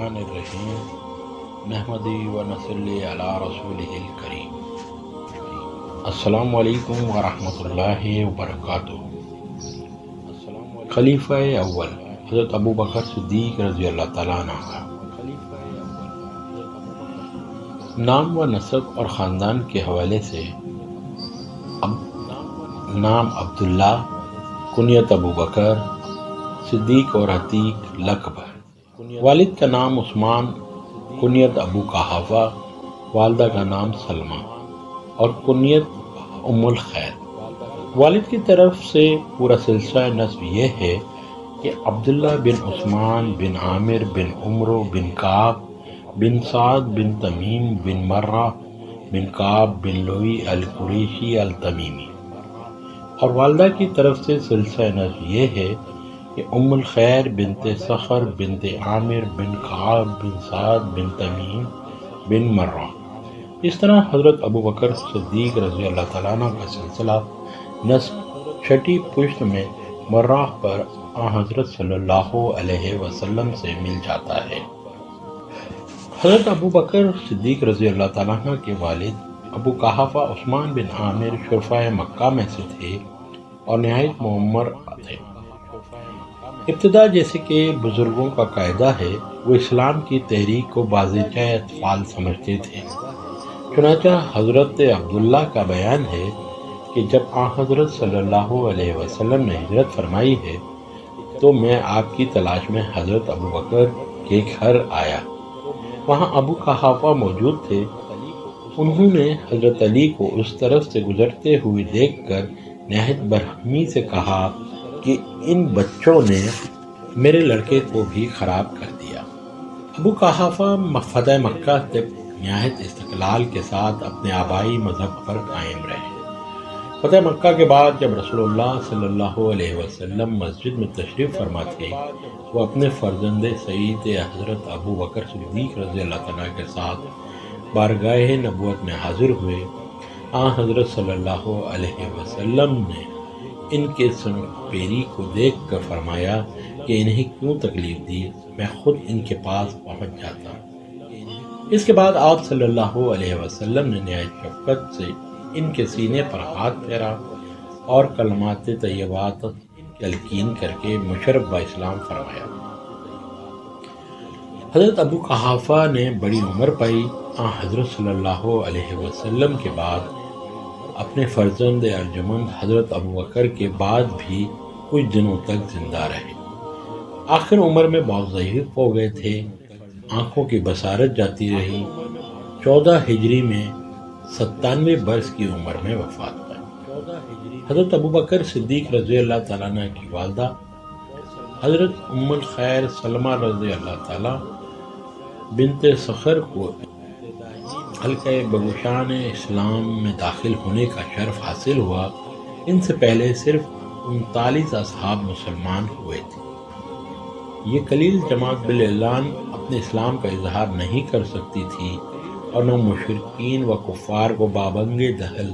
الرحمن الرحیم نحمدی و نصلی علی رسولہ الکریم۔ السلام علیکم ورحمۃ اللہ وبرکاتہ۔ خلیفہ اول حضرت ابو بکر صدیق رضی اللہ تعالیٰ عنہ کا نام و نسب اور خاندان کے حوالے سے نام عبداللہ، کنیت ابو بکر، صدیق اور عتیق لقب ہے۔ والد کا نام عثمان، کنیت ابو قحافہ، والدہ کا نام سلمہ اور کنیت ام الخیر۔ والد کی طرف سے پورا سلسلہ نسب یہ ہے کہ عبداللہ بن عثمان بن عامر بن عمرو بن کعب بن سعد بن تمیم بن مرہ بن کعب بن لوئی القریشی التمیمی، اور والدہ کی طرف سے سلسلہ نسب یہ ہے کہ ام الخیر بنت صخر بنت عامر بن کعب بن سعد بن تمیم بن مرہ۔ اس طرح حضرت ابو بکر صدیق رضی اللہ تعالیٰ عنہ کا سلسلہ نسب چھٹی پشت میں مرہ پر حضرت صلی اللہ علیہ وسلم سے مل جاتا ہے۔ حضرت ابو بکر صدیق رضی اللہ تعالیٰ عنہ کے والد ابو قحافہ عثمان بن عامر شرفائے مکہ میں سے تھے اور نہایت معمر تھے۔ ابتدا جیسے کہ بزرگوں کا قاعدہ ہے، وہ اسلام کی تحریک کو بازیچہ اطفال سمجھتے تھے۔ چنانچہ حضرت عبداللہ کا بیان ہے کہ جب حضرت صلی اللہ علیہ وسلم نے ہجرت فرمائی ہے تو میں آپ کی تلاش میں حضرت ابو بکر کے گھر آیا۔ وہاں ابو قحافہ موجود تھے۔ انہوں نے حضرت علی کو اس طرف سے گزرتے ہوئے دیکھ کر نہایت برہمی سے کہا کہ ان بچوں نے میرے لڑکے کو بھی خراب کر دیا۔ ابو قحافہ فتح مکہ تک نہایت استقلال کے ساتھ اپنے آبائی مذہب پر قائم رہے۔ فتح مکہ کے بعد جب رسول اللہ صلی اللہ علیہ وسلم مسجد میں تشریف فرما تھے، وہ اپنے فرزند سعید حضرت ابو بکر صدیق رضی اللہ تعالیٰ کے ساتھ بارگاہ نبوت میں حاضر ہوئے۔ حضرت صلی اللہ علیہ وسلم نے ان کے سن پیری کو دیکھ کر فرمایا کہ انہیں کیوں تکلیف دی، میں خود ان کے پاس پہنچ جاتا۔ اس کے بعد آپ صلی اللہ علیہ وسلم نے نہایت شفقت سے ان کے سینے پر ہاتھ پھیرا اور کلمات طیبات تلقین کر کے مشرف با اسلام فرمایا۔ حضرت ابو قحافہ نے بڑی عمر پائی۔ حضرت صلی اللہ علیہ وسلم کے بعد اپنے فرزند ارجمند حضرت ابو بکر کے بعد بھی کچھ دنوں تک زندہ رہے۔ آخر عمر میں بہت ضعیف ہو گئے تھے، آنکھوں کی بصارت جاتی رہی۔ 14 ہجری میں 97 برس کی عمر میں وفات پائی۔ حضرت ابو بکر صدیق رضی اللہ تعالیٰ عنہ کی والدہ حضرت ام الخیر سلمہ رضی اللہ تعالیٰ بنت صخر کو حلقہ بگوشان اسلام میں داخل ہونے کا شرف حاصل ہوا۔ ان سے پہلے صرف 39 اصحاب مسلمان ہوئے تھے۔ یہ قلیل جماعت بالاعلان اپنے اسلام کا اظہار نہیں کر سکتی تھی اور نہ مشرکین و کفار کو بابنگ دہل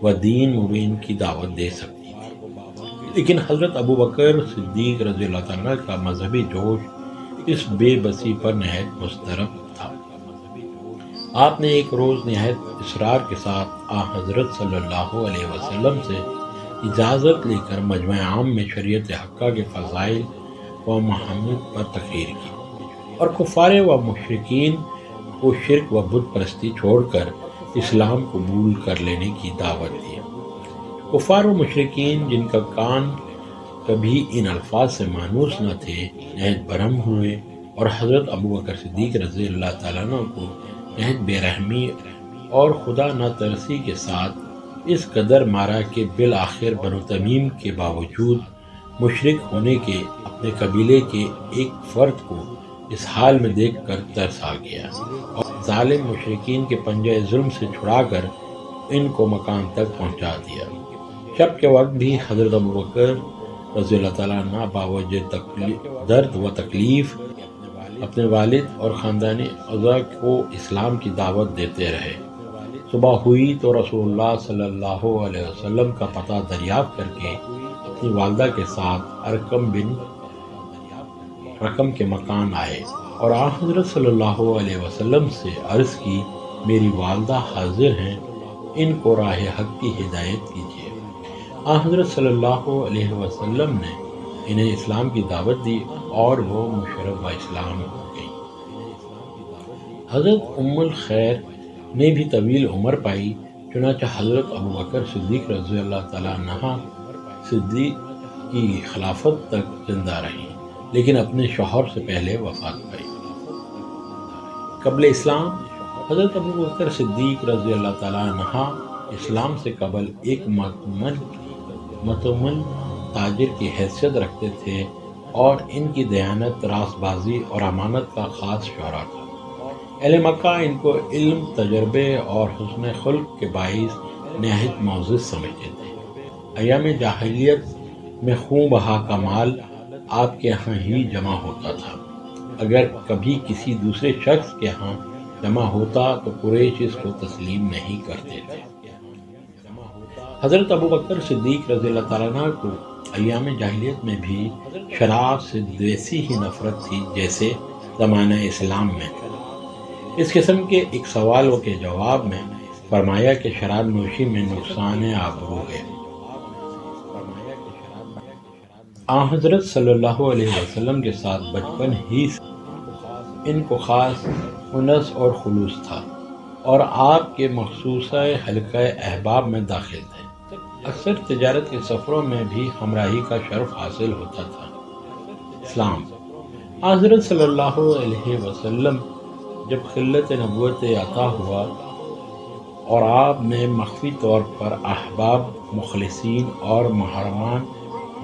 و دین مبین کی دعوت دے سکتی تھی، لیکن حضرت ابو بکر صدیق رضی اللہ تعالیٰ کا مذہبی جوش اس بے بسی پر نہایت مضطرب تھا۔ آپ نے ایک روز نہایت اصرار کے ساتھ حضرت صلی اللہ علیہ وسلم سے اجازت لے کر مجمع عام میں شریعت حقہ کے فضائل و محمد پر تقریر کی اور کفار و مشرکین کو شرک و بت پرستی چھوڑ کر اسلام قبول کر لینے کی دعوت دی۔ کفار و مشرکین جن کا کان کبھی ان الفاظ سے مانوس نہ تھے نہایت برہم ہوئے اور حضرت ابو بکر صدیق رضی اللہ تعالیٰ عنہ کو نہایت بے رحمی اور خدا نہ ترسی کے ساتھ اس قدر مارا کہ بالآخر بنو تمیم کے باوجود مشرک ہونے کے اپنے قبیلے کے ایک فرد کو اس حال میں دیکھ کر ترس آ گیا اور ظالم مشرکین کے پنجہ ظلم سے چھڑا کر ان کو مکان تک پہنچا دیا۔ شب کے وقت بھی حضرت ابو بکر رضی اللہ تعالیٰ عنہ باوجہ درد و تکلیف اپنے والد اور خاندانی اعضاء کو اسلام کی دعوت دیتے رہے۔ صبح ہوئی تو رسول اللہ صلی اللہ علیہ وسلم کا پتہ دریافت کر کے اپنی والدہ کے ساتھ ارقم بن رقم کے مکان آئے اور آن حضرت صلی اللہ علیہ وسلم سے عرض کی میری والدہ حاضر ہیں، ان کو راہ حق کی ہدایت کیجیے۔ آن حضرت صلی اللہ علیہ وسلم نے انہیں اسلام کی دعوت دی اور وہ مشرف اسلام ہو گئی۔ حضرت ام الخیر نے بھی طویل عمر پائی، چنانچہ حضرت ابوبکر صدیق رضی اللہ تعالیٰ عنہ صدیق کی خلافت تک زندہ رہی، لیکن اپنے شوہر سے پہلے وفات پائی۔ قبل اسلام حضرت ابوبکر صدیق رضی اللہ تعالیٰ عنہ اسلام سے قبل ایک متمن تاجر کی حیثیت رکھتے تھے اور ان کی دیانت، راست بازی اور امانت کا خاص شعرا تھا۔ اہل مکہ ان کو علم، تجربے اور حسن خلق کے باعث نہایت معزز سمجھتے تھے۔ ایام جاہلیت میں خون بہا کا مال آپ کے ہاں ہی جمع ہوتا تھا، اگر کبھی کسی دوسرے شخص کے ہاں جمع ہوتا تو قریش اس کو تسلیم نہیں کرتے تھے۔ حضرت ابوبکر صدیق رضی اللہ تعالیٰ عنہ کو ایام جاہلیت میں بھی شراب سے ویسی ہی نفرت تھی جیسے زمانہ اسلام میں۔ اس قسم کے ایک سوال کے جواب میں فرمایا کہ شراب نوشی میں نقصان آبرو ہے۔ آن حضرت صلی اللہ علیہ وسلم کے ساتھ بچپن ہی سے ان کو خاص انس اور خلوص تھا اور آپ کے مخصوص حلقہ احباب میں داخل تھے۔ اکثر تجارت کے سفروں میں بھی ہمراہی کا شرف حاصل ہوتا تھا۔ اسلام حضرت صلی اللہ علیہ وسلم جب خلت نبوت عطا ہوا اور آپ نے مخفی طور پر احباب، مخلصین اور محرمان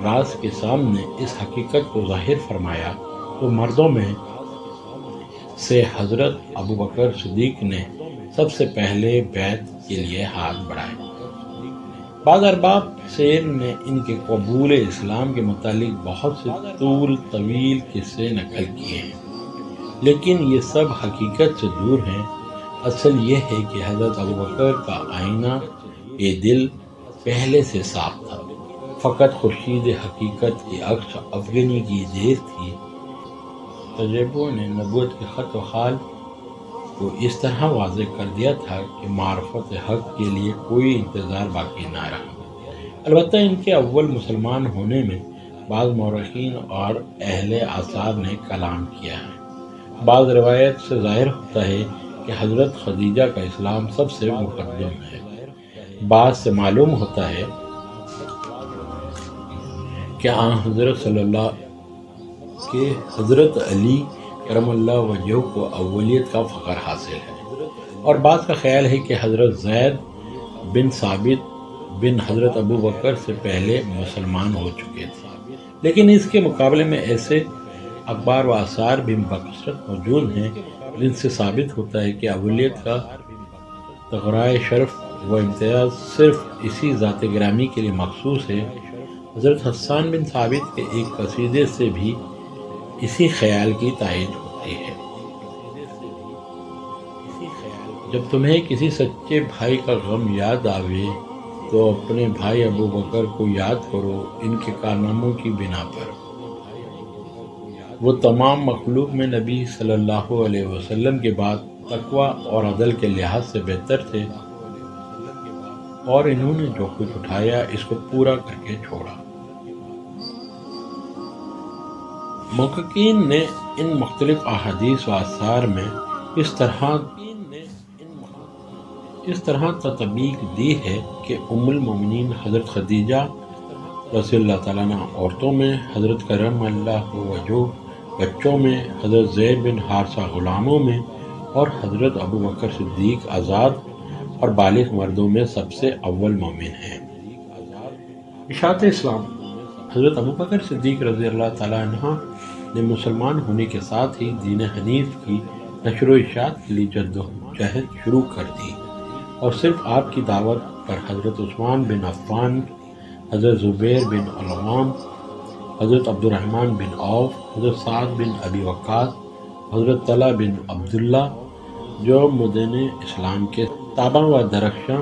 راز کے سامنے اس حقیقت کو ظاہر فرمایا تو مردوں میں سے حضرت ابوبکر صدیق نے سب سے پہلے بیعت کے لیے ہاتھ بڑھائے۔ بعض ارباب سیر نے ان کے قبول اسلام کے متعلق بہت سے طویل قصے نقل کیے ہیں، لیکن یہ سب حقیقت سے دور ہیں۔ اصل یہ ہے کہ حضرت ابوبکر کا آئینہ دل پہلے سے صاف تھا، فقط خورشید حقیقت کی عکس افغانی کی دیر تھی۔ تجربوں نے نبوت کے خط و خال کو اس طرح واضح کر دیا تھا کہ معرفت حق کے لیے کوئی انتظار باقی نہ رہا۔ البتہ ان کے اول مسلمان ہونے میں بعض مورخین اور اہل آثار نے کلام کیا ہے۔ بعض روایت سے ظاہر ہوتا ہے کہ حضرت خدیجہ کا اسلام سب سے مقدم ہے۔ بعض سے معلوم ہوتا ہے کہ آن حضرت صلی اللہ کے حضرت علی کرم اللہ وجہہ کو اولیت کا فخر حاصل ہے، اور بعض کا خیال ہے کہ حضرت زید بن ثابت بن حضرت ابوبکر سے پہلے مسلمان ہو چکے تھے، لیکن اس کے مقابلے میں ایسے اخبار و آثار بھی بکثرت موجود ہیں جن سے ثابت ہوتا ہے کہ اولیت کا تغرائے شرف و امتیاز صرف اسی ذات گرامی کے لیے مخصوص ہے۔ حضرت حسان بن ثابت کے ایک قصیدے سے بھی اسی خیال کی تائید ہوتی ہے۔ جب تمہیں کسی سچے بھائی کا غم یاد آوے تو اپنے بھائی ابوبکر کو یاد کرو، ان کے کارناموں کی بنا پر وہ تمام مخلوق میں نبی صلی اللہ علیہ وسلم کے بعد تقویٰ اور عدل کے لحاظ سے بہتر تھے، اور انہوں نے جو کچھ اٹھایا اس کو پورا کر کے چھوڑا۔ محققین نے ان مختلف احادیث و آثار میں اس طرح تطبیق دی ہے کہ ام المومنین حضرت خدیجہ رضی اللہ تعالیٰ عنہ عورتوں میں، حضرت کرم اللہ وجہہ بچوں میں، حضرت زید بن حارثہ غلاموں میں، اور حضرت ابوبکر صدیق آزاد اور بالغ مردوں میں سب سے اول مومن ہیں۔ اشاعت اسلام حضرت ابوبکر صدیق رضی اللہ تعالیٰ عنہ نے مسلمان ہونے کے ساتھ ہی دین حنیف کی نشر و اشاعت کے لیے جدوجہد شروع کر دی، اور صرف آپ کی دعوت پر حضرت عثمان بن عفان، حضرت زبیر بن العوام، حضرت عبد الرحمن بن عوف، حضرت سعد بن ابی وقاص، حضرت طلحہ بن عبداللہ جو مدین اسلام کے تابع و درخشاں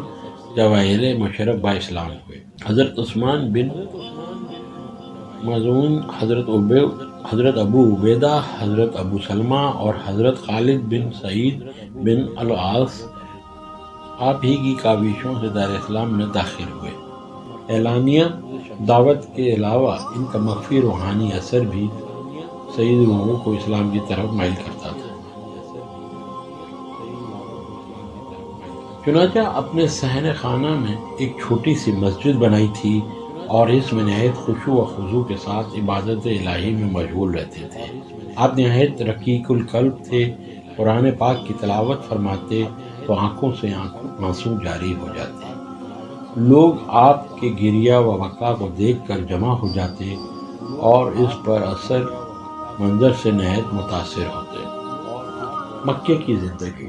جواہر مشرف با اسلام ہوئے، حضرت عثمان بن مظعون، حضرت حضرت ابو عبیدہ، حضرت ابو سلمہ اور حضرت خالد بن سعید بن العاص آپ ہی کی کاوشوں سے دار اسلام میں داخل ہوئے۔ اعلانیہ دعوت کے علاوہ ان کا مخفی روحانی اثر بھی سعید لوگوں کو اسلام کی طرف مائل کرتا تھا۔ چنانچہ اپنے صحن خانہ میں ایک چھوٹی سی مسجد بنائی تھی اور اس میں نہایت خشوع و خضوع کے ساتھ عبادت الہی میں مشغول رہتے تھے۔ آپ نہایت رقیق القلب تھے، قرآن پاک کی تلاوت فرماتے تو آنکھوں سے آنسو جاری ہو جاتے، لوگ آپ کے گریہ و بکا کو دیکھ کر جمع ہو جاتے اور اس پر اثر منظر سے نہایت متاثر ہوتے۔ مکے کی زندگی۔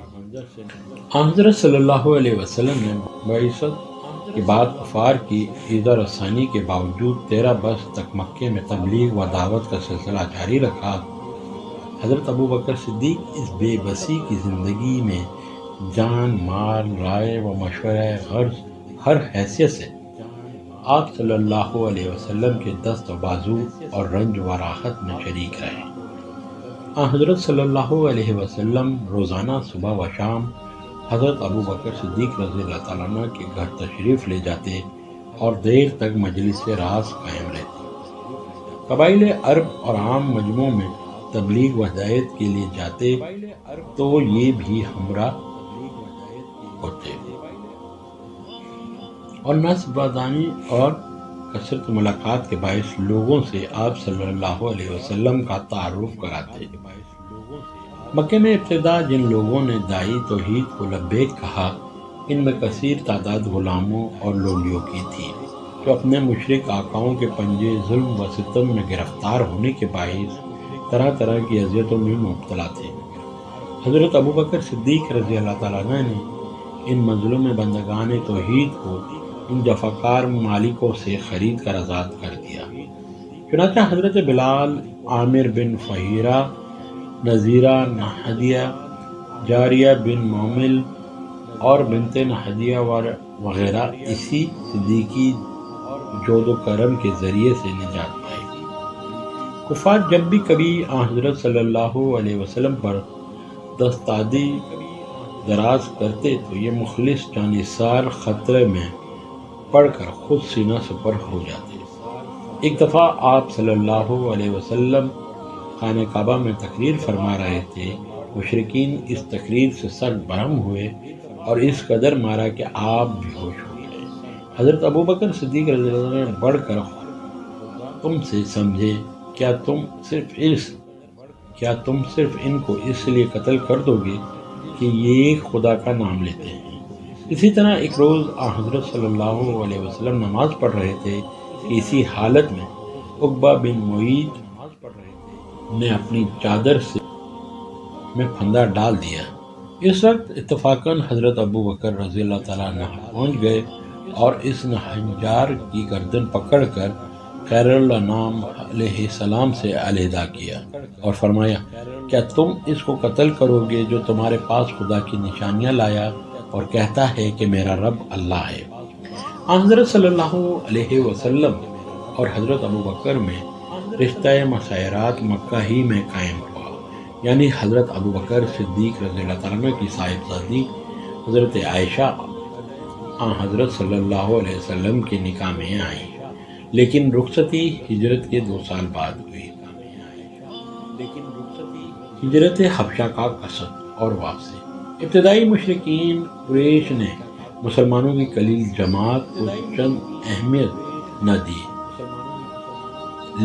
حضرت صلی اللہ علیہ وسلم نے بعثت کے بعد کفار کی ایذا رسانی کے باوجود 13 برس تک مکے میں تبلیغ و دعوت کا سلسلہ جاری رکھا۔ حضرت ابوبکر صدیق اس بے بسی کی زندگی میں جان، مال، رائے و مشورہ غرض ہر حیثیت سے آپ صلی اللہ علیہ وسلم کے دست و بازو اور رنج و راحت میں شریک رہے۔ حضرت صلی اللہ علیہ وسلم روزانہ صبح و شام حضرت ابوبکر صدیق رضی اللہ تعالیٰ عنہ کے گھر تشریف لے جاتے اور دیر تک مجلس راز قائم رہتے۔ قبائل عرب اور عام مجموعوں میں تبلیغ و ہدایت کے لیے جاتے تو یہ بھی ہمراہ ہوتے، اور نسب دانی اور کثرت ملاقات کے باعث لوگوں سے آپ صلی اللہ علیہ وسلم کا تعارف کراتے۔ مکے میں ابتدا جن لوگوں نے داعی توحید کو لبیک کہا، ان میں کثیر تعداد غلاموں اور لولیوں کی تھی جو اپنے مشرک آقاؤں کے پنجے ظلم و ستم میں گرفتار ہونے کے باعث طرح طرح کی اذیتوں میں مبتلا تھے۔ حضرت ابوبکر صدیق رضی اللہ تعالیٰ عنہ نے ان مظلوم بندگان توحید کو ان جفاکار مالکوں سے خرید کر آزاد کر دیا۔ چنانچہ حضرت بلال، عامر بن فہیرہ، نذیرہ نحدیہ، جاریہ بن مومل اور بنت نحدیہ وغیرہ اسی صدیقی جود و کرم کے ذریعے سے نجات پائی۔ کفار جب بھی کبھی حضرت صلی اللہ علیہ وسلم پر دستادی دراز کرتے تو یہ مخلص جانثار خطرے میں پڑھ کر خود سینہ سپر ہو جاتے۔ ایک دفعہ آپ صلی اللہ علیہ وسلم خانہ کعبہ میں تقریر فرما رہے تھے، مشرکین اس تقریر سے سخت برہم ہوئے اور اس قدر مارا کہ آپ بے ہوش ہو گئے۔ حضرت ابوبکر صدیق رضی اللہ عنہ نے بڑھ کر تم سے سمجھے، کیا تم صرف ان کو اس لیے قتل کر دو گے کہ یہ خدا کا نام لیتے ہیں؟ اسی طرح ایک روز حضرت صلی اللہ علیہ وسلم نماز پڑھ رہے تھے کہ اسی حالت میں عقبہ بن معیط نے اپنی چادر سے میں پھندا ڈال دیا۔ اس وقت اتفاقاً حضرت ابوبکر رضی اللہ تعالیٰ عنہ پہنچ گئے اور اس نہنجار کی گردن پکڑ کر خیر الانام علیہ السلام سے علیحدہ کیا اور فرمایا، کیا تم اس کو قتل کرو گے جو تمہارے پاس خدا کی نشانیاں لایا اور کہتا ہے کہ میرا رب اللہ ہے؟ حضرت صلی اللہ علیہ وسلم اور حضرت ابوبکر میں رشتہ مسائرات مکہ ہی میں قائم ہوا، یعنی حضرت ابوبکر صدیق رضی اللہ تعالیٰ عنہ کی صاحبزادی حضرت عائشہ حضرت صلی اللہ علیہ وسلم کے نکاح میں آئیں، لیکن رخصتی ہجرت کے 2 سال بعد ہوئی۔ ہجرت حبشہ کا قصد اور واپسی۔ ابتدائی مشرکین قریش نے مسلمانوں کی قلیل جماعت کو چند اہمیت نہ دی،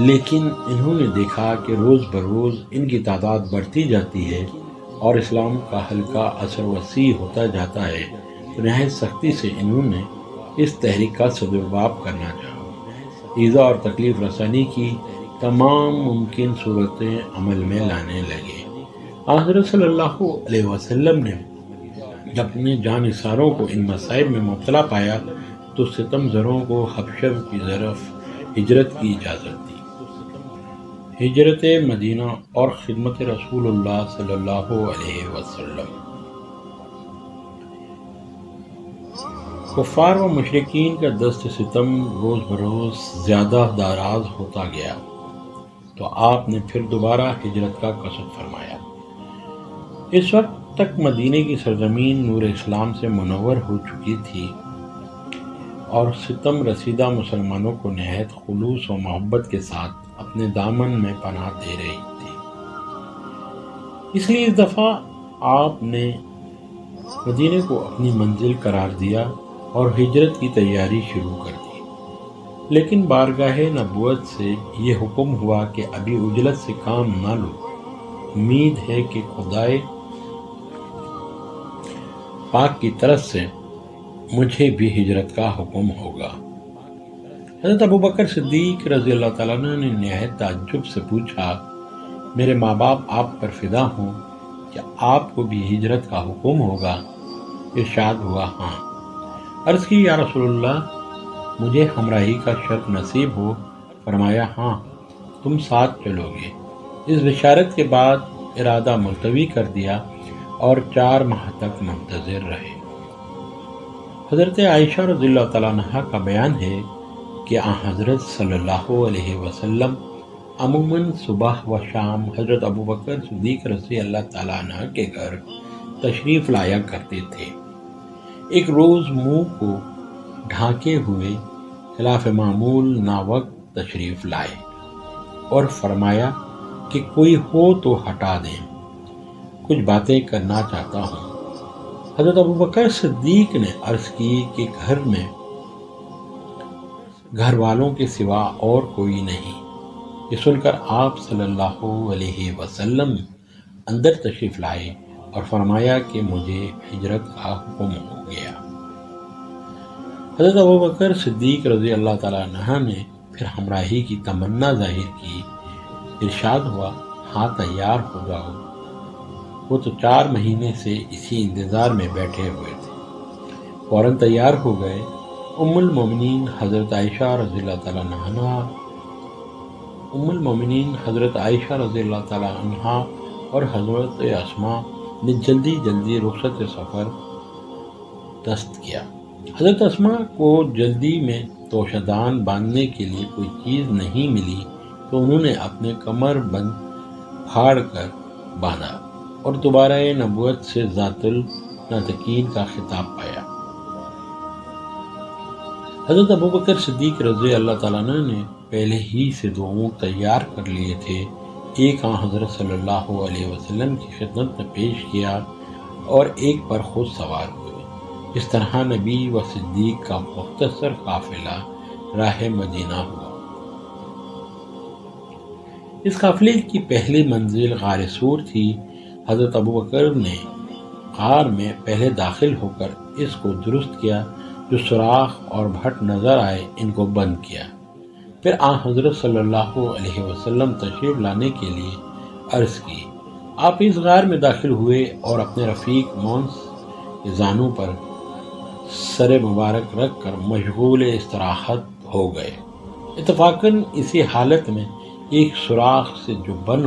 لیکن انہوں نے دیکھا کہ روز بروز ان کی تعداد بڑھتی جاتی ہے اور اسلام کا حلقہ اثر وسیع ہوتا جاتا ہے، تو نہایت سختی سے انہوں نے اس تحریک کا سدباب کرنا چاہا، ایذا اور تکلیف رسانی کی تمام ممکن صورتیں عمل میں لانے لگے۔ حضرت صلی اللہ علیہ وسلم نے جب اپنے جان نثاروں کو ان مصائب میں مبتلا پایا تو ستم زروں کو حبشہ کی طرف ہجرت کی اجازت دی۔ ہجرت مدینہ اور خدمت رسول اللہ صلی اللہ علیہ وسلم۔ کفار و مشرکین کا دست ستم روز بروز زیادہ دراز ہوتا گیا۔ تو آپ نے پھر دوبارہ ہجرت کا قصد فرمایا۔ اس وقت تک مدینے کی سرزمین نور اسلام سے منور ہو چکی تھی اور ستم رسیدہ مسلمانوں کو نہایت خلوص و محبت کے ساتھ اپنے دامن میں پناہ دے رہی تھی۔ اس لیے اس دفعہ آپ نے مدینے کو اپنی منزل قرار دیا اور ہجرت کی تیاری شروع کر دی۔ لیکن بارگاہ نبوت سے یہ حکم ہوا کہ ابھی عجلت سے کام نہ لو، امید ہے کہ خدائے پاک کی طرف سے مجھے بھی ہجرت کا حکم ہوگا۔ حضرت ابوبکر صدیق رضی اللہ تعالیٰ عنہ نے نہایت تعجب سے پوچھا، میرے ماں باپ آپ پر فدا ہوں، کیا آپ کو بھی ہجرت کا حکم ہوگا؟ ارشاد ہوا، ہاں۔ عرض کی، یا رسول اللہ، مجھے ہمراہی کا شرف نصیب ہو؟ فرمایا، ہاں، تم ساتھ چلو گے۔ اس بشارت کے بعد ارادہ ملتوی کر دیا اور 4 ماہ تک منتظر رہے۔ حضرت عائشہ رضی اللہ تعالیٰ عنہ کا بیان ہے کہ حضرت صلی اللہ علیہ وسلم عموماً صبح و شام حضرت ابوبکر صدیق رضی اللہ تعالیٰ عنہ کے گھر تشریف لایا کرتے تھے۔ ایک روز منہ کو ڈھانکے ہوئے خلاف معمول ناوقت تشریف لائے اور فرمایا کہ کوئی ہو تو ہٹا دیں، کچھ باتیں کرنا چاہتا ہوں۔ حضرت ابوبکر صدیق نے عرض کی کہ گھر میں گھر والوں کے سوا اور کوئی نہیں۔ یہ سن کر آپ صلی اللہ علیہ وسلم اندر تشریف لائے اور فرمایا کہ مجھے ہجرت کا حکم ہو گیا۔ حضرت ابوبکر صدیق رضی اللہ تعالیٰ عنہ نے پھر ہمراہی کی تمنا ظاہر کی۔ ارشاد ہوا، ہاں، تیار ہو جاؤ۔ وہ تو 4 مہینے سے اسی انتظار میں بیٹھے ہوئے تھے۔ فوراً تیار ہو گئے۔ ام المومنین حضرت عائشہ رضی اللہ تعالیٰ عنہ اور حضرت اسماء نے جلدی رخصت سفر دست کیا۔ حضرت اسماء کو جلدی میں توشدان باندھنے کے لیے کوئی چیز نہیں ملی تو انہوں نے اپنے کمر بند پھاڑ کر باندھا اور دوبارہ نبوت سے ذات النطقین کا خطاب پایا۔ حضرت ابوبکر صدیق رضی اللہ تعالیٰ عنہ نے پہلے ہی سے 2 اونٹ تیار کر لیے تھے۔ ایک حضرت صلی اللہ علیہ وسلم کی خدمت میں پیش کیا اور ایک پر خود سوار ہوئے۔ اس طرح نبی و صدیق کا مختصر قافلہ راہ مدینہ ہوا۔ اس قافلے کی پہلی منزل غار سور تھی۔ حضرت ابوبکر نے غار میں پہلے داخل ہو کر اس کو درست کیا، جو سوراخ اور بھٹ نظر آئے ان کو بند کیا۔ پھر حضرت صلی اللہ علیہ وسلم تشریف لانے کے لیے عرض کی۔ آپ اس غار میں داخل ہوئے اور اپنے رفیق مونس کے زانوں پر سر مبارک رکھ کر مشغول استراحت ہو گئے۔ اتفاقاً اسی حالت میں ایک سوراخ سے جو بند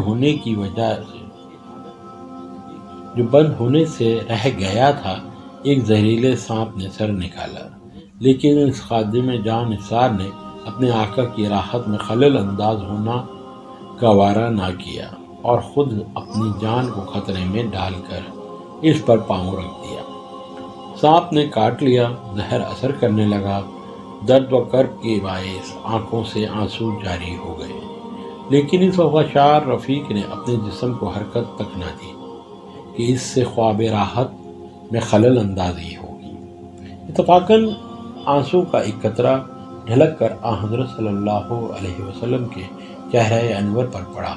ہونے سے رہ گیا تھا، ایک زہریلے سانپ نے سر نکالا، لیکن اس خادم جان نثار نے اپنے آقا کی راحت میں خلل انداز ہونا گوارا نہ کیا اور خود اپنی جان کو خطرے میں ڈال کر اس پر پاؤں رکھ دیا۔ سانپ نے کاٹ لیا، زہر اثر کرنے لگا، درد و کرب کے باعث آنکھوں سے آنسو جاری ہو گئے، لیکن اس وفادار رفیق نے اپنے جسم کو حرکت تک نہ دی کہ اس سے خواب راحت میں خلل اندازی ہوگی۔ اتفاقاً آنسو کا ایک قطرہ ڈھلک کر حضرت صلی اللہ علیہ وسلم کے چہرہ انور پر پڑا،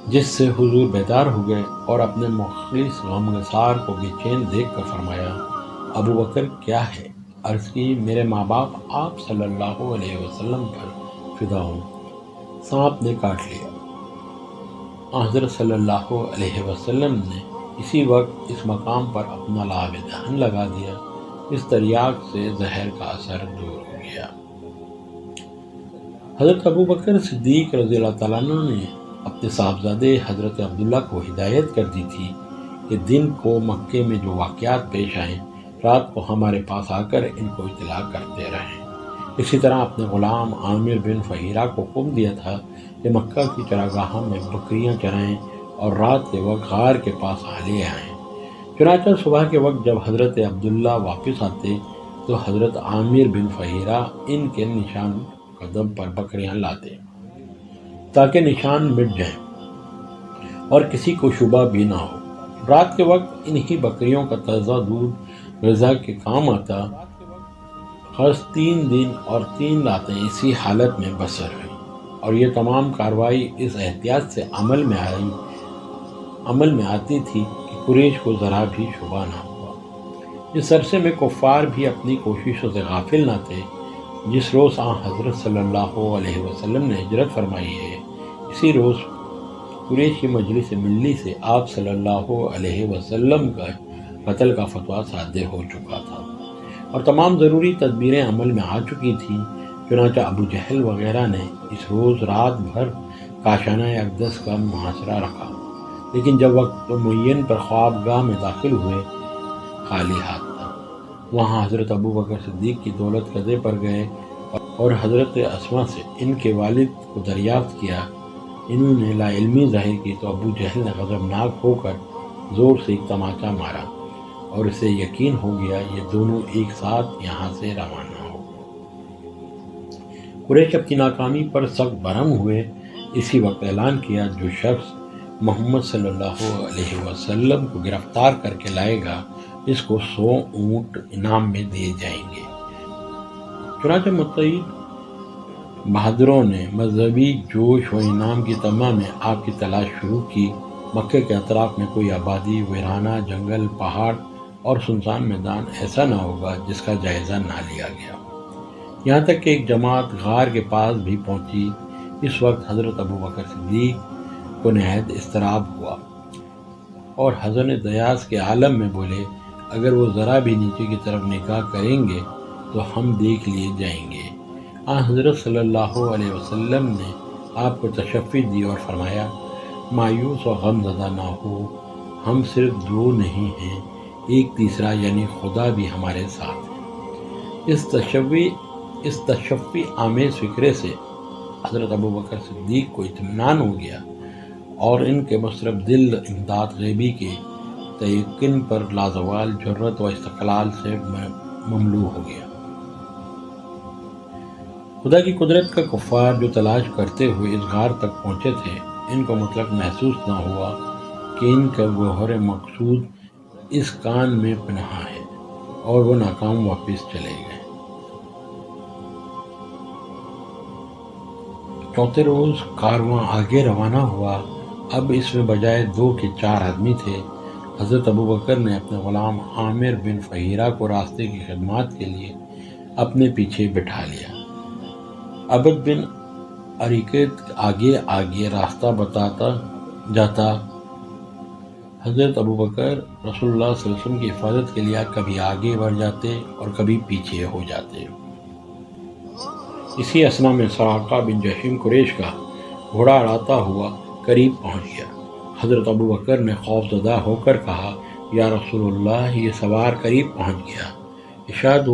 جس سے حضور بیدار ہو گئے اور اپنے مخلص غمگسار کو بے چین دیکھ کر فرمایا، ابوبکر کیا ہے؟ عرض کی، میرے ماں باپ آپ صلی اللہ علیہ وسلم پر فدا ہوں، سانپ نے کاٹ لیا۔ حضرت صلی اللہ علیہ وسلم نے اسی وقت اس مقام پر اپنا لعاب دہن لگا دیا۔ اس تریاق سے زہر کا اثر دور ہو گیا۔ حضرت ابوبکر صدیق رضی اللہ تعالیٰ عنہ نے اپنے صاحبزادے حضرت عبداللہ کو ہدایت کر دی تھی کہ دن کو مکے میں جو واقعات پیش آئیں، رات کو ہمارے پاس آ کر ان کو اطلاع کرتے رہیں۔ اسی طرح اپنے غلام عامر بن فہیرہ کو حکم دیا تھا کہ مکہ کی چراگاہوں میں بکریاں چرائیں اور رات کے وقت غار کے پاس لے آئیں۔ چنانچہ صبح کے وقت جب حضرت عبداللہ واپس آتے تو حضرت عامر بن فہیرہ ان کے نشان قدم پر بکریاں لاتے تاکہ نشان مٹ جائیں اور کسی کو شبہ بھی نہ ہو۔ رات کے وقت انہی بکریوں کا تازہ دودھ غذا کے کام آتا۔ خاص 3 دن اور 3 راتیں اسی حالت میں بسر ہوئی اور یہ تمام کارروائی اس احتیاط سے عمل میں آتی تھی کہ قریش کو ذرا بھی شبہ نہ ہوا۔ اس عرصے میں کفار بھی اپنی کوششوں سے غافل نہ تھے۔ جس روز حضرت صلی اللہ علیہ وسلم نے ہجرت فرمائی ہے، اسی روز قریش کی مجلس ملی سے آپ صلی اللہ علیہ وسلم کا قتل کا فتویٰ صادر ہو چکا تھا اور تمام ضروری تدبیریں عمل میں آ چکی تھیں۔ چنانچہ ابو جہل وغیرہ نے اس روز رات بھر کاشانہ اقدس کا محاصرہ رکھا، لیکن جب وقت معین پر خوابگاہ میں داخل ہوئے خالی ہاتھ تھا۔ وہاں حضرت ابو بکر صدیق کی دولت قدے پر گئے اور حضرت اسما سے ان کے والد کو دریافت کیا۔ انہوں نے لا علمی ظاہر کی تو ابو جہل نے غضبناک ہو کر زور سے ایک تماچا مارا اور اسے یقین ہو گیا یہ دونوں ایک ساتھ یہاں سے روانہ ہو۔ قریش اپنی ناکامی پر سخت برہم ہوئے۔ اسی وقت اعلان کیا، جو شخص محمد صلی اللہ علیہ وسلم کو گرفتار کر کے لائے گا اس کو 100 اونٹ انعام میں دیے جائیں گے۔ چنانچہ متعدد بہادروں نے مذہبی جوش و انعام کی تمنا میں آپ کی تلاش شروع کی۔ مکہ کے اطراف میں کوئی آبادی، ویرانہ جنگل، پہاڑ اور سنسان میدان ایسا نہ ہوگا جس کا جائزہ نہ لیا گیا۔ یہاں تک کہ ایک جماعت غار کے پاس بھی پہنچی۔ اس وقت حضرت ابو بکر صدیق کو نہایت اضطراب ہوا اور حزن دیاس کے عالم میں بولے، اگر وہ ذرا بھی نیچے کی طرف نگاہ کریں گے تو ہم دیکھ لیے جائیں گے۔ حضرت صلی اللہ علیہ وسلم نے آپ کو تشفی دی اور فرمایا، مایوس و غم زدہ نہ ہو، ہم صرف 2 نہیں ہیں، ایک تیسرا یعنی خدا بھی ہمارے ساتھ ہے۔ اس تشفی آمیز فکرے سے حضرت ابو بکر صدیق کو اطمینان ہو گیا اور ان کے مصرف دل امداد غیبی کے تیقن پر لازوال جرأت و استقلال سے مملو ہو گیا۔ خدا کی قدرت کا کفار جو تلاش کرتے ہوئے اس غار تک پہنچے تھے، ان کو مطلق محسوس نہ ہوا کہ ان کا گوہر مقصود اس کان میں پنہاں ہے اور وہ ناکام واپس چلے گئے۔ چوتھے روز کارواں آگے روانہ ہوا۔ اب اس میں بجائے 2 کے 4 آدمی تھے۔ حضرت ابو بکر نے اپنے غلام عامر بن فہیرہ کو راستے کی خدمات کے لیے اپنے پیچھے بٹھا لیا۔ عبد بن عریقت آگے راستہ بتاتا جاتا۔ حضرت ابو بکر رسول اللہ صلی اللہ علیہ وسلم کی حفاظت کے لیے کبھی آگے بڑھ جاتے اور کبھی پیچھے ہو جاتے۔ اسی اثنا میں سراقہ بن جشم قریش کا گھوڑا اڑاتا ہوا قریب پہنچ گیا۔ حضرت ابو بکر نے خوف زدہ ہو کر کہا، یا رسول اللہ، یہ سوار قریب پہنچ گیا۔ ارشاد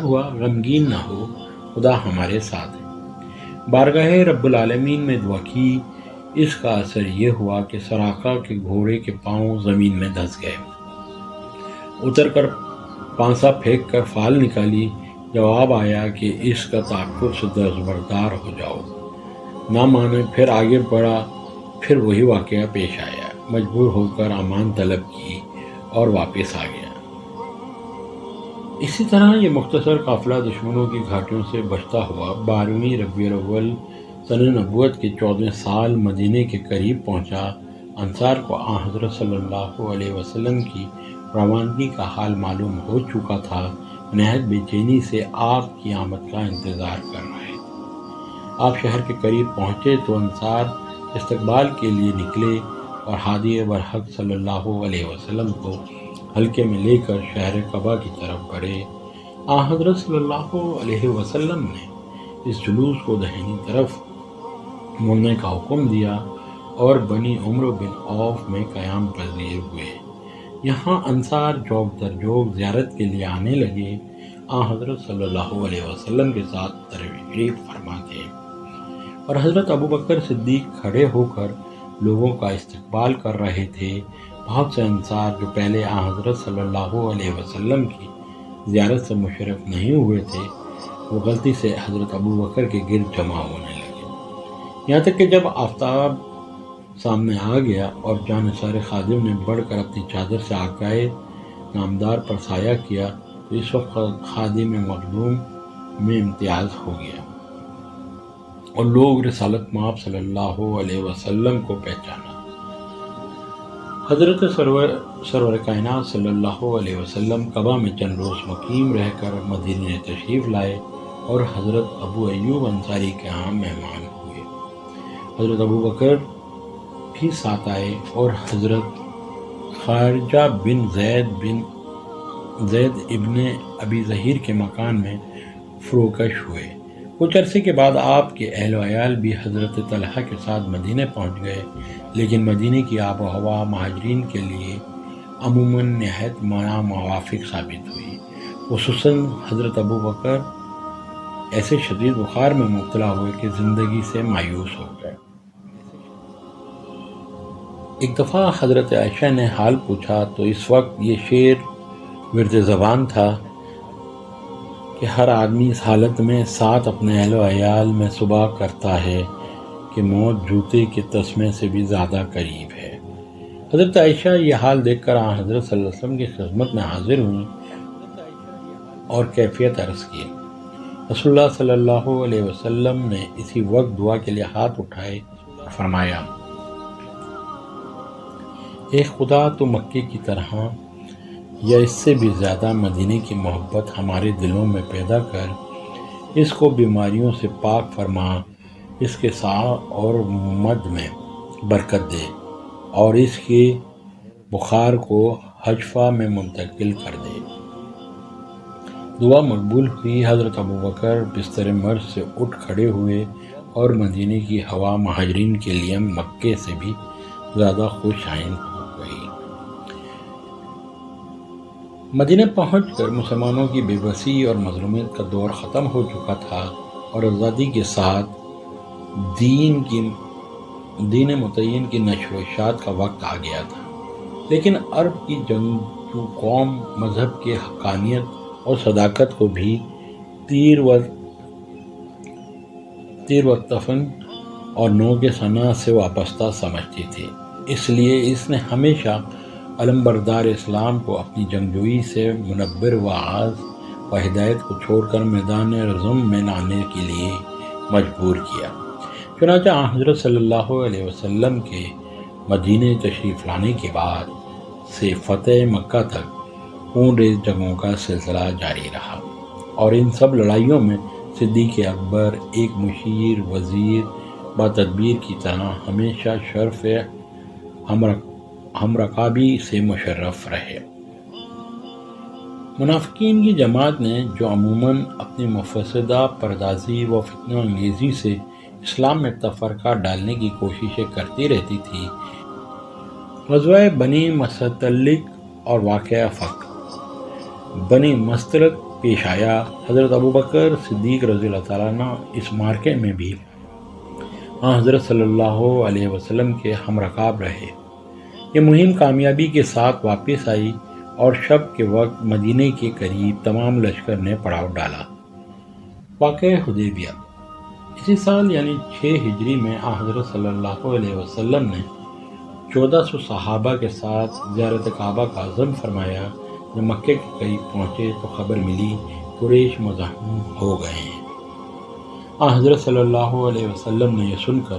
ہوا غمگین نہ ہو، خدا ہمارے ساتھ ہے۔ بارگاہ رب العالمین میں دعا کی۔ اس کا اثر یہ ہوا کہ سراقہ کے گھوڑے کے پاؤں زمین میں دھس گئے۔ اتر کر پانسا پھینک کر فال نکالی۔ جواب آیا کہ اس کا تعاقب سے دستبردار ہو جاؤ۔ نہ مانے، پھر آگے بڑھا، پھر وہی واقعہ پیش آیا۔ مجبور ہو کر امان طلب کی اور واپس آ گیا۔ اسی طرح یہ مختصر قافلہ دشمنوں کی گھاٹیوں سے بچتا ہوا 12ویں ربیع الاول سن نبوت کے 14ویں سال مدینے کے قریب پہنچا۔ انصار کو حضرت صلی اللہ علیہ وسلم کی روانگی کا حال معلوم ہو چکا تھا۔ نہایت بے چینی سے آپ کی آمد کا انتظار کر رہے تھے۔ آپ شہر کے قریب پہنچے تو انصار استقبال کے لیے نکلے اور ہادی برحق صلی اللہ علیہ وسلم کو حلقے میں لے کر شہر قبا کی طرف بڑھے۔ حضرت صلی اللہ علیہ وسلم نے اس جلوس کو دہنی طرف موڑنے کا حکم دیا اور بنی عمرو بن عوف میں قیام پذیر ہوئے۔ یہاں انصار جوگ در جوگ زیارت کے لیے آنے لگے آن حضرت صلی اللہ علیہ وسلم کے ساتھ تشریف فرما تھے، اور حضرت ابوبکر صدیق کھڑے ہو کر لوگوں کا استقبال کر رہے تھے۔ بہت سے انصار جو پہلے آن حضرت صلی اللہ علیہ وسلم کی زیارت سے مشرف نہیں ہوئے تھے، وہ غلطی سے حضرت ابوبکر کے گرد جمع ہونے لگے، یہاں تک کہ جب آفتاب سامنے آ گیا اور جانثار خادم نے بڑھ کر اپنی چادر سے آقائے نامدار پر سایہ کیا تو اس وقت خادم مخدوم میں امتیاز ہو گیا اور لوگ رسالت مآب صلی اللہ علیہ وسلم کو پہچانا۔ حضرت سرور کائنات صلی اللہ علیہ وسلم قبا میں چند روز مقیم رہ کر مدینے تشریف لائے اور حضرت ابو ایوب انصاری کے ہاں مہمان ہوئے۔ حضرت ابوبکر بھی ساتھ آئے اور حضرت خارجہ بن زید ابن ابی ظہیر کے مکان میں فروکش ہوئے۔ کچھ عرصے کے بعد آپ کے اہل و عیال بھی حضرت طلحہ کے ساتھ مدینے پہنچ گئے، لیکن مدینے کی آب و ہوا مہاجرین کے لیے عموماً نہایت ناموافق ثابت ہوئی، خصوصاً حضرت ابوبکر ایسے شدید بخار میں مبتلا ہوئے کہ زندگی سے مایوس ہو گئے۔ ایک دفعہ حضرت عائشہ نے حال پوچھا تو اس وقت یہ شعر ورد زبان تھا کہ ہر آدمی اس حالت میں ساتھ اپنے اہل و عیال میں صبح کرتا ہے کہ موت جوتے کے تسمے سے بھی زیادہ قریب ہے۔ حضرت عائشہ یہ حال دیکھ کر آن حضرت صلی اللہ علیہ وسلم کی خدمت میں حاضر ہوئیں اور کیفیت عرض کی۔ رسول اللہ صلی اللہ علیہ وسلم نے اسی وقت دعا کے لیے ہاتھ اٹھائے اور فرمایا، اے خدا، تو مکے کی طرح یا اس سے بھی زیادہ مدینے کی محبت ہمارے دلوں میں پیدا کر، اس کو بیماریوں سے پاک فرما، اس کے سا اور مد میں برکت دے اور اس کے بخار کو حجفہ میں منتقل کر دے۔ دعا مقبول ہوئی۔ حضرت ابوبکر بستر مرض سے اٹھ کھڑے ہوئے اور مدینے کی ہوا مہاجرین کے لیے مکے سے بھی زیادہ خوش آئند ہو گئی۔ مدینہ پہنچ کر مسلمانوں کی بے بسی اور مظلومیت کا دور ختم ہو چکا تھا اور آزادی کے ساتھ دین متعین کی نشر و اشاعت کا وقت آ گیا تھا، لیکن عرب کی جنگجو قوم مذہب کے حقانیت اور صداقت کو بھی تیر و تفن اور نو کے ثنا سے وابستہ سمجھتی تھی۔ اس لیے اس نے ہمیشہ علمبردار اسلام کو اپنی جنگجوئی سے منبر وعظ و ہدایت کو چھوڑ کر میدان رزم میں لانے کے لیے مجبور کیا۔ چنانچہ حضرت صلی اللہ علیہ وسلم کے مدینے تشریف لانے کے بعد سے فتح مکہ تک خون ریز جنگوں کا سلسلہ جاری رہا، اور ان سب لڑائیوں میں صدیق اکبر ایک مشیر وزیر با تدبیر کی طرح ہمیشہ شرف ہمرکابی سے مشرف رہے۔ منافقین کی جماعت نے جو عموماً اپنی مفسدہ پردازی و فتنہ انگیزی سے اسلام میں تفرقہ ڈالنے کی کوششیں کرتی رہتی تھی، غزوہ بنی مستلق اور واقعہ فک بنی مستلق پیش آیا۔ حضرت ابوبکر صدیق رضی اللہ تعالیٰ عنہ اس مارکے میں بھی حضرت صلی اللہ علیہ وسلم کے ہمرکاب رہے۔ یہ مہم کامیابی کے ساتھ واپس آئی اور شب کے وقت مدینے کے قریب تمام لشکر نے پڑاؤ ڈالا۔ واقعہ حدیبیہ اسی سال یعنی 6 ہجری میں حضرت صلی اللہ علیہ وسلم نے 1400 صحابہ کے ساتھ زیارت کعبہ کا عزم فرمایا۔ جب مکے کے قریب پہنچے تو خبر ملی قریش مزاحم ہو گئے ہیں۔ حضرت صلی اللہ علیہ وسلم نے یہ سن کر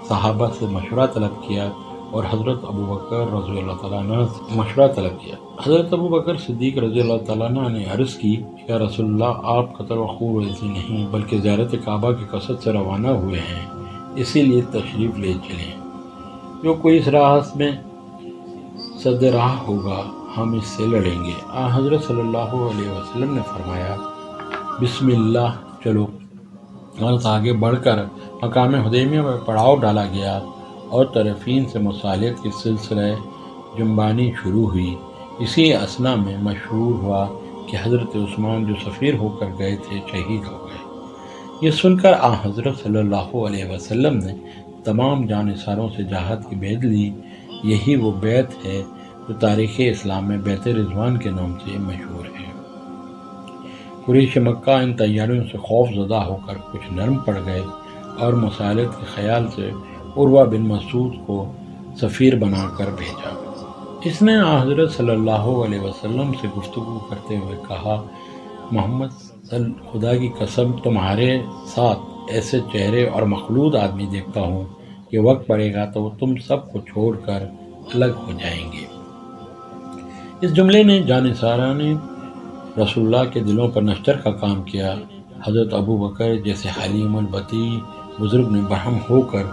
صحابہ سے مشورہ طلب کیا اور حضرت ابوبکر رضی اللہ تعالیٰ عنہ سے مشورہ طلب کیا۔ حضرت ابوبکر صدیق رضی اللہ تعالیٰ عنہ نے عرض کی، یا رسول اللہ، آپ قتل و خوردی نہیں بلکہ زیارت کعبہ کی قصد سے روانہ ہوئے ہیں، اسی لیے تشریف لے چلیں۔ جو کوئی اس راہ میں صد راہ ہوگا ہم اس سے لڑیں گے۔ حضرت صلی اللہ علیہ وسلم نے فرمایا، بسم اللہ، چلو۔ آگے بڑھ کر مقام حدیبیہ میں پڑاؤ ڈالا گیا اور طرفین سے مصالحت کی سلسلہ جنبانی شروع ہوئی۔ اسی اثنا میں مشہور ہوا کہ حضرت عثمان جو سفیر ہو کر گئے تھے شہید ہو گئے۔ یہ سن کر حضرت صلی اللہ علیہ وسلم نے تمام جانثاروں سے جہاد کی بیعت لی۔ یہی وہ بیعت ہے جو تاریخ اسلام میں بیعت رضوان کے نام سے مشہور ہے۔ قریش مکہ ان تیاریوں سے خوف زدہ ہو کر کچھ نرم پڑ گئے اور مسالت کے خیال سے عروہ بن مسعود کو سفیر بنا کر بھیجا۔ اس نے حضرت صلی اللہ علیہ وسلم سے گفتگو کرتے ہوئے کہا، محمد خدا کی قسم تمہارے ساتھ ایسے چہرے اور مخلوط آدمی دیکھتا ہوں کہ وقت پڑے گا تو وہ تم سب کو چھوڑ کر الگ ہو جائیں گے۔ اس جملے نے جانثاران رسول اللہ کے دلوں پر نشتر کا کام کیا۔ حضرت ابو بکر جیسے حلیم البطیع بزرگ نے برہم ہو کر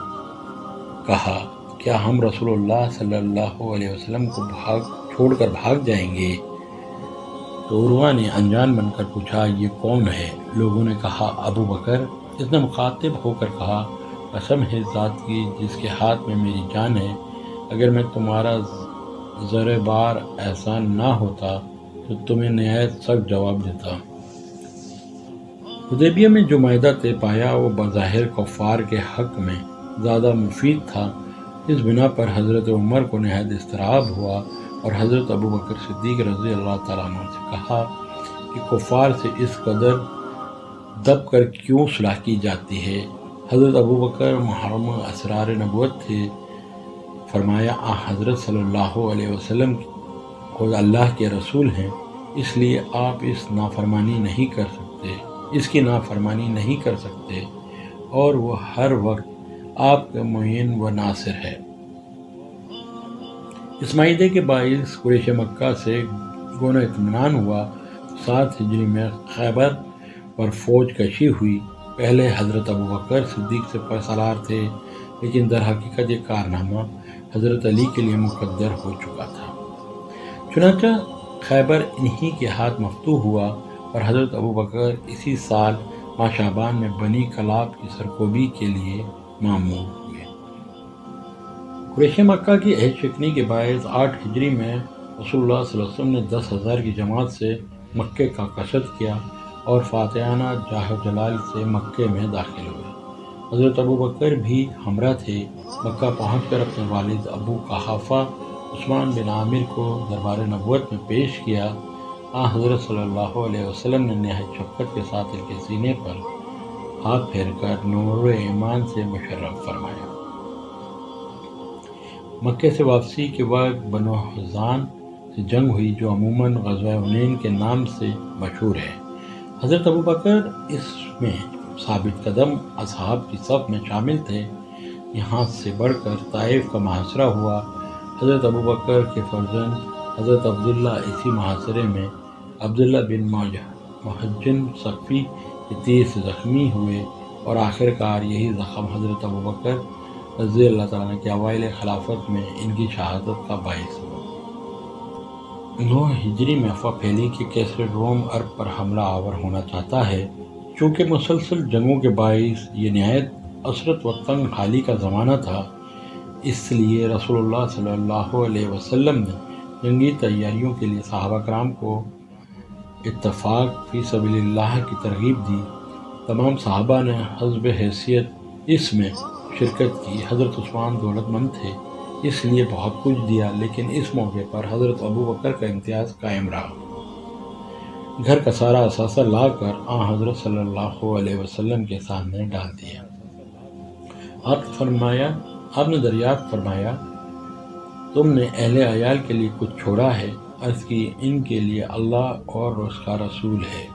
کہا، کیا ہم رسول اللہ صلی اللہ علیہ وسلم کو چھوڑ کر بھاگ جائیں گے؟ تو عروہ نے انجان بن کر پوچھا، یہ کون ہے؟ لوگوں نے کہا، ابو بکر۔ اس نے مخاطب ہو کر کہا، قسم ہے ذات کی جس کے ہاتھ میں میری جان ہے، اگر میں تمہارا ذرے بار احسان نہ ہوتا تو تمہیں نہایت سخت جواب دیتا۔ حدیبیہ میں جو معاہدہ طے پایا وہ بظاہر کفار کے حق میں زیادہ مفید تھا۔ اس بنا پر حضرت عمر کو نہایت اضطراب ہوا اور حضرت ابو بکر صدیق رضی اللہ تعالیٰ عنہ سے کہا کہ کفار سے اس قدر دب کر کیوں صلح کی جاتی ہے؟ حضرت ابو بکر محرم اسرار نبوت تھے۔ فرمایا، حضرت صلی اللہ علیہ وسلم خود اللہ کے رسول ہیں، اس لیے آپ اس کی نافرمانی نہیں کر سکتے اور وہ ہر وقت آپ کے معین و ناصر ہے۔ اس معاہدے کے باعث قریش مکہ سے گونا اطمینان ہوا۔ 7 ہجری میں خیبر پر فوج کشی ہوئی۔ پہلے حضرت ابو بکر صدیق سے سالار تھے، لیکن در حقیقت یہ کارنامہ حضرت علی کے لیے مقدر ہو چکا تھا۔ چنانچہ خیبر انہی کے ہاتھ مفتوح ہوا اور حضرت ابو بکر اسی سال ماہ شعبان میں بنی کلاب کی سرکوبی کے لیے مامور ہوئے۔ قریش مکہ کی عہد شکنی کے باعث 8 ہجری میں رسول اللہ صلی اللہ علیہ وسلم نے 10,000 کی جماعت سے مکے کا قصد کیا اور فاتحانہ جاہ و جلال سے مکے میں داخل ہوئے۔ حضرت ابو بکر بھی ہمراہ تھے۔ مکہ پہنچ کر اپنے والد ابو قحافہ عثمان بن عامر کو دربار نبوت میں پیش کیا۔ حضرت صلی اللہ علیہ وسلم نے نہایت شفقت کے ساتھ ان کے سینے پر ہاتھ پھیر کر نور ایمان سے مشرف فرمایا۔ مکے سے واپسی کے وقت بنو حزان سے جنگ ہوئی، جو عموماً غزوہ حنین کے نام سے مشہور ہے۔ حضرت ابو بکر اس میں ثابت قدم اصحاب کی صف میں شامل تھے۔ یہاں سے بڑھ کر طائف کا محاصرہ ہوا۔ حضرت ابو بکر کے فرزند حضرت عبداللہ اسی محاصرے میں عبداللہ بن محجن ثقفی کے تیر سے زخمی ہوئے اور آخرکار یہی زخم حضرت ابو بکر رضی اللہ تعالیٰ عنہ کے اوائل خلافت میں ان کی شہادت کا باعث ہوا۔ 9 ہجری میں افواہ پھیلی کہ کیسر روم عرب پر حملہ آور ہونا چاہتا ہے۔ چونکہ مسلسل جنگوں کے باعث یہ نہایت عسرت و تنگ حالی کا زمانہ تھا، اس لیے رسول اللہ صلی اللہ علیہ وسلم نے جنگی تیاریوں کے لیے صحابہ کرام کو اتفاق فی سبیل اللہ کی ترغیب دی۔ تمام صحابہ نے حسب حیثیت اس میں شرکت کی۔ حضرت عثمان دولت مند تھے، اس لیے بہت کچھ دیا، لیکن اس موقع پر حضرت ابو بکر کا امتیاز قائم رہا۔ گھر کا سارا اثاثہ لا کر حضرت صلی اللہ علیہ وسلم کے سامنے ڈال دیا۔ آپ نے دریافت فرمایا، تم نے اہل عیال کے لیے کچھ چھوڑا ہے؟ عرض کی، ان کے لیے اللہ اور اس کا رسول ہے۔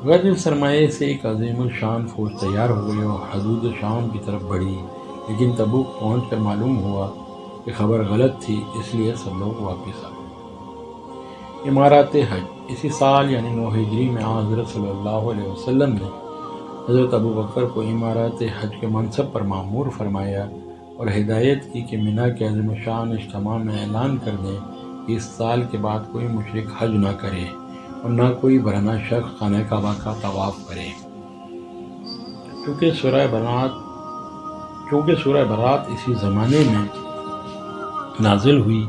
غزل سرمایہ سے ایک عظیم الشان فوج تیار ہو گئی اور حدود شام کی طرف بڑھی، لیکن تبوک پہنچ کر معلوم ہوا کہ خبر غلط تھی، اس لیے سب لوگ واپس آ گئے۔ امارات حج اسی سال یعنی 9 ہجری میں حضرت صلی اللہ علیہ وسلم نے حضرت ابو بکر کو امارات حج کے منصب پر مامور فرمایا اور ہدایت کی کہ مینا کے عظیم الشان اجتماع میں اعلان کر دیں کہ اس سال کے بعد کوئی مشرک حج نہ کرے اور نہ کوئی برہنہ شخص خانہ کعبہ کا طواف کرے۔ چونکہ سورہ برات اسی زمانے میں نازل ہوئی،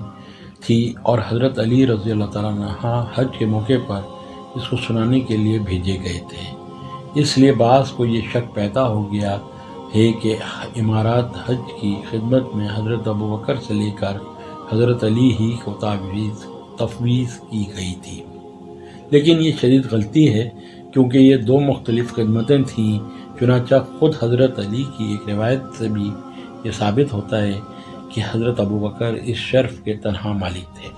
تھی اور حضرت علی رضی اللہ تعالیٰ عنہ حج کے موقع پر اس کو سنانے کے لیے بھیجے گئے تھے۔ اس لیے بعض کو یہ شک پیدا ہو گیا ہے کہ امارات حج کی خدمت میں حضرت ابوبکر سے لے کر حضرت علی ہی کو تفویض کی گئی تھی، لیکن یہ شدید غلطی ہے کیونکہ یہ دو مختلف خدمتیں تھیں۔ چنانچہ خود حضرت علی کی ایک روایت سے بھی یہ ثابت ہوتا ہے کہ حضرت ابوبکر اس شرف کے تنہا مالک تھے۔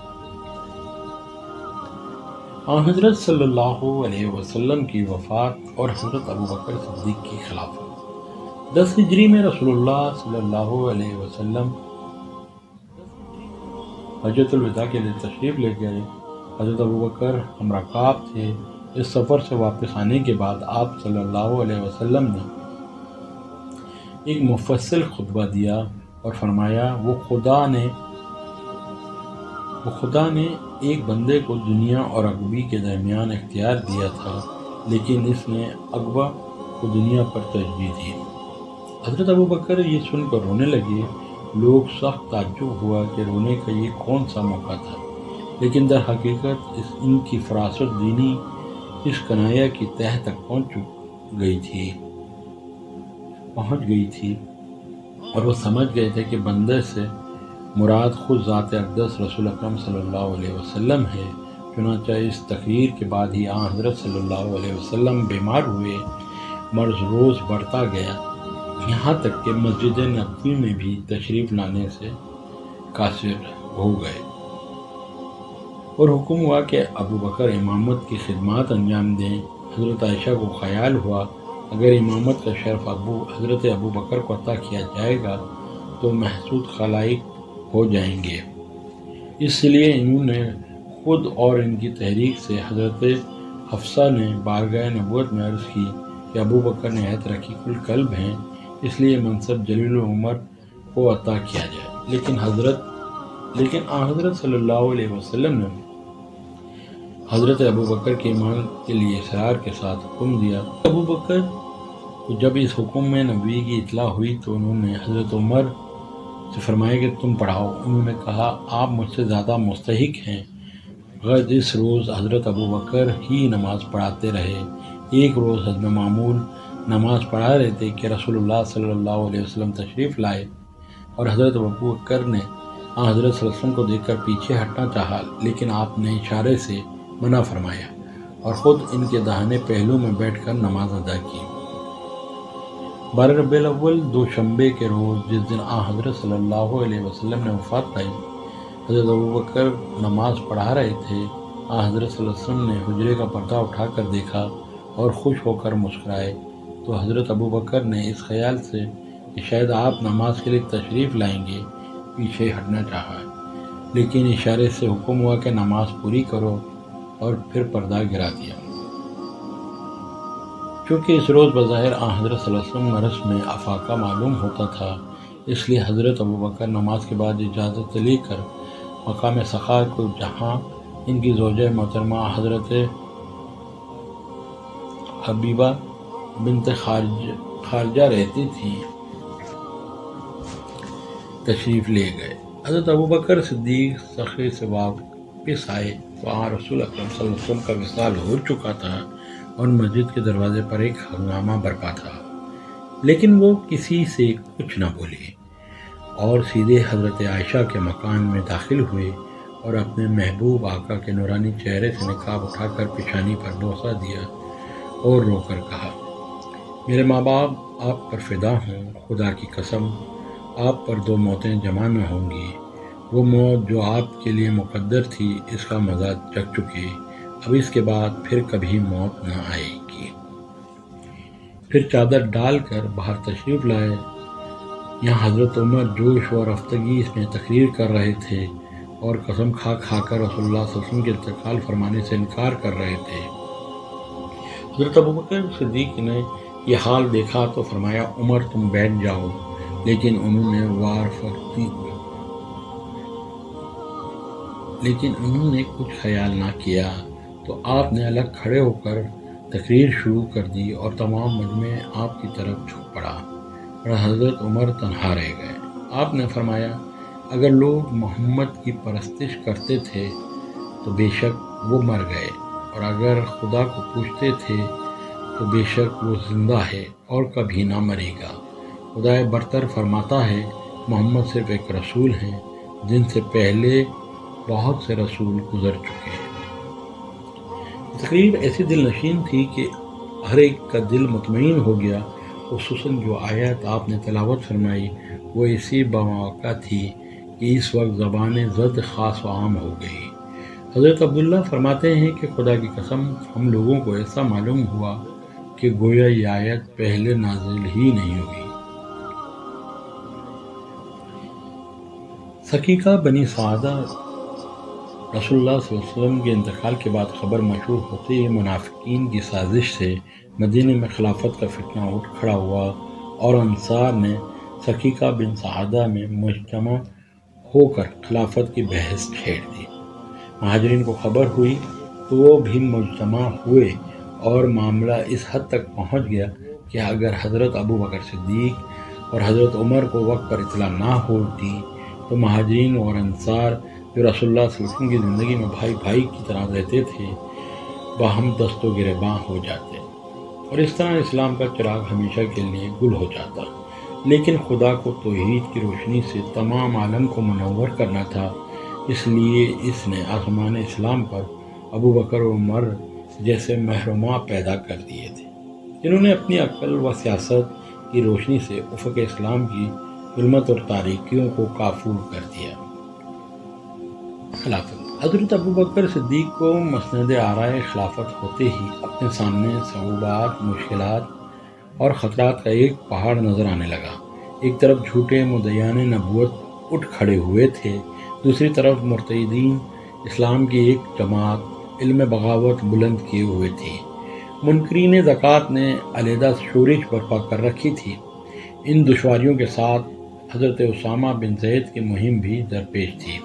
حضرت صلی اللہ علیہ وسلم کی وفات اور حضرت ابوبکر صدیق کی خلافت۔ 10 ہجری میں رسول اللہ صلی اللہ علیہ وسلم حجۃ الوداع کے لیے تشریف لے گئے۔ حضرت ابوبکر ہمراکاب تھے۔ اس سفر سے واپس آنے کے بعد آپ صلی اللہ علیہ وسلم نے ایک مفصل خطبہ دیا اور فرمایا، وہ خدا نے ایک بندے کو دنیا اور عقبی کے درمیان اختیار دیا تھا، لیکن اس نے عقبہ کو دنیا پر ترجیح دی۔ حضرت ابوبکر یہ سن کر رونے لگے۔ لوگ سخت تعجب ہوا کہ رونے کا یہ کون سا موقع تھا، لیکن در حقیقت ان کی فراست دینی اس کنایا کی تہہ تک پہنچ گئی تھی اور وہ سمجھ گئے تھے کہ بندے سے مراد خود ذات اقدس رسول اکرم صلی اللہ علیہ وسلم ہے۔ چنانچہ اس تقریر کے بعد ہی حضرت صلی اللہ علیہ وسلم بیمار ہوئے۔ مرض روز بڑھتا گیا، یہاں تک کہ مسجد نبوی میں بھی تشریف لانے سے قاصر ہو گئے اور حکم ہوا کہ ابوبکر امامت کی خدمات انجام دیں۔ حضرت عائشہ کو خیال ہوا اگر امامت کا شرف حضرت ابوبکر کو عطا کیا جائے گا تو محسود خلائق ہو جائیں گے، اس لیے انہوں نے خود اور ان کی تحریک سے حضرت حفصہ نے بارگاہ نبوت میں عرض کی کہ ابوبکر نہایت رقیق القلب ہیں، اس لیے منصب جلیل العمر کو عطا کیا جائے۔ لیکن حضرت صلی اللہ علیہ وسلم نے حضرت ابوبکر کے ایمان کے لیے اصرار کے ساتھ حکم دیا۔ ابوبکر کو جب اس حکم میں نبوی کی اطلاع ہوئی تو انہوں نے حضرت عمر سے فرمایا کہ تم پڑھاؤ۔ انہوں نے کہا، آپ مجھ سے زیادہ مستحق ہیں۔ غد اس روز حضرت ابوبکر ہی نماز پڑھاتے رہے۔ ایک روز حضرت معمول نماز پڑھا رہے تھے کہ رسول اللہ صلی اللہ علیہ وسلم تشریف لائے اور حضرت ابوبکر نے حضرت صلی اللہ علیہ وسلم کو دیکھ کر پیچھے ہٹنا چاہا، لیکن آپ نے اشارے سے منع فرمایا اور خود ان کے داہنے پہلو میں بیٹھ کر نماز ادا کی۔ 12 ربیع الاول دوشنبے کے روز جس دن حضرت صلی اللہ علیہ وسلم نے وفات پائی، حضرت ابوبکر نماز پڑھا رہے تھے۔ حضرت صلی اللہ علیہ وسلم نے حجرے کا پردہ اٹھا کر دیکھا اور خوش ہو کر مسکرائے تو حضرت ابوبکر نے اس خیال سے کہ شاید آپ نماز کے لیے تشریف لائیں گے پیچھے ہٹنا چاہا، لیکن اشارے سے حکم ہوا کہ نماز پوری کرو اور پھر پردہ گرا دیا۔ چونکہ اس روز بظاہر حضرت صلی اللہ علیہ وسلم مرض میں افاقہ معلوم ہوتا تھا، اس لیے حضرت ابوبکر نماز کے بعد اجازت لے کر مقام سخا کو، جہاں ان کی زوجہ محترمہ حضرت حبیبہ بنت خارجہ رہتی تھیں، تشریف لے گئے۔ حضرت ابوبکر صدیق سخے سے واپس آئے تو رسول اکرم صلی اللہ علیہ وسلم کا وصال ہو چکا تھا اور مسجد کے دروازے پر ایک ہنگامہ برپا تھا، لیکن وہ کسی سے کچھ نہ بولے اور سیدھے حضرت عائشہ کے مکان میں داخل ہوئے اور اپنے محبوب آقا کے نورانی چہرے سے نقاب اٹھا کر پیشانی پر بوسہ دیا اور رو کر کہا، میرے ماں باپ آپ پر فدا ہوں، خدا کی قسم آپ پر 2 موتیں جمع نہ ہوں گی۔ وہ موت جو آپ کے لیے مقدر تھی اس کا مزہ چکھ چکے، اب اس کے بعد پھر کبھی موت نہ آئے گی۔ پھر چادر ڈال کر باہر تشریف لائے۔ یہاں حضرت عمر جوش و رفتگی میں تقریر کر رہے تھے اور قسم کھا کر رسول اللہ صلی اللہ علیہ وسلم کے انتقال فرمانے سے انکار کر رہے تھے۔ حضرت ابوبکر صدیق نے یہ حال دیکھا تو فرمایا، عمر تم بیٹھ جاؤ، لیکن انہوں نے کچھ خیال نہ کیا تو آپ نے الگ کھڑے ہو کر تقریر شروع کر دی اور تمام مجمع آپ کی طرف جھک پڑا اور حضرت عمر تنہا رہ گئے۔ آپ نے فرمایا، اگر لوگ محمد کی پرستش کرتے تھے تو بے شک وہ مر گئے، اور اگر خدا کو پوچھتے تھے تو بے شک وہ زندہ ہے اور کبھی نہ مرے گا۔ خدا برتر فرماتا ہے محمد صرف ایک رسول ہیں جن سے پہلے بہت سے رسول گزر چکے ہیں۔ تقریر ایسی دل نشین تھی کہ ہر ایک کا دل مطمئن ہو گیا، خصوصاً جو آیت آپ نے تلاوت فرمائی وہ اسی بموقع تھی کہ اس وقت زبان زد خاص و عام ہو گئی۔ حضرت عبداللہ فرماتے ہیں کہ خدا کی قسم ہم لوگوں کو ایسا معلوم ہوا کہ گویا یہ آیت پہلے نازل ہی نہیں ہوئی۔ سقیقہ بنی سعدہ رسول اللہ صلی اللہ علیہ وسلم کے انتقال کے بعد خبر مشہور ہوتے ہی منافقین کی سازش سے مدینہ میں خلافت کا فتنہ اٹھ کھڑا ہوا، اور انصار نے سقیقہ بن سعدہ میں مجتمع ہو کر خلافت کی بحث چھیڑ دی۔ مہاجرین کو خبر ہوئی تو وہ بھی مجتمع ہوئے، اور معاملہ اس حد تک پہنچ گیا کہ اگر حضرت ابوبکر صدیق اور حضرت عمر کو وقت پر اطلاع نہ ہوتی تو مہاجرین اور انصار جو رسول اللہ صلی اللہ علیہ وسلم کی زندگی میں بھائی بھائی کی طرح رہتے تھے باہم دست و گریباں ہو جاتے، اور اس طرح اسلام کا چراغ ہمیشہ کے لیے گل ہو جاتا۔ لیکن خدا کو توحید کی روشنی سے تمام عالم کو منور کرنا تھا، اس لیے اس نے آسمان اسلام پر ابوبکر اور عمر جیسے محرماں پیدا کر دیے تھے، جنہوں نے اپنی عقل و سیاست کی روشنی سے افق اسلام کی ظلمت اور تاریکیوں کو کافور کر دیا۔ خلافت حضرت ابوبکر صدیق کو مسند آرائے خلافت ہوتے ہی اپنے سامنے صعوبات، مشکلات اور خطرات کا ایک پہاڑ نظر آنے لگا۔ ایک طرف جھوٹے مدعیان نبوت اٹھ کھڑے ہوئے تھے، دوسری طرف مرتدین اسلام کی ایک جماعت علم بغاوت بلند کیے ہوئے تھی۔ منکرین زکوٰۃ نے علیحدہ شورش برپا کر رکھی تھی۔ ان دشواریوں کے ساتھ حضرت اسامہ بن زید کی مہم بھی درپیش تھی،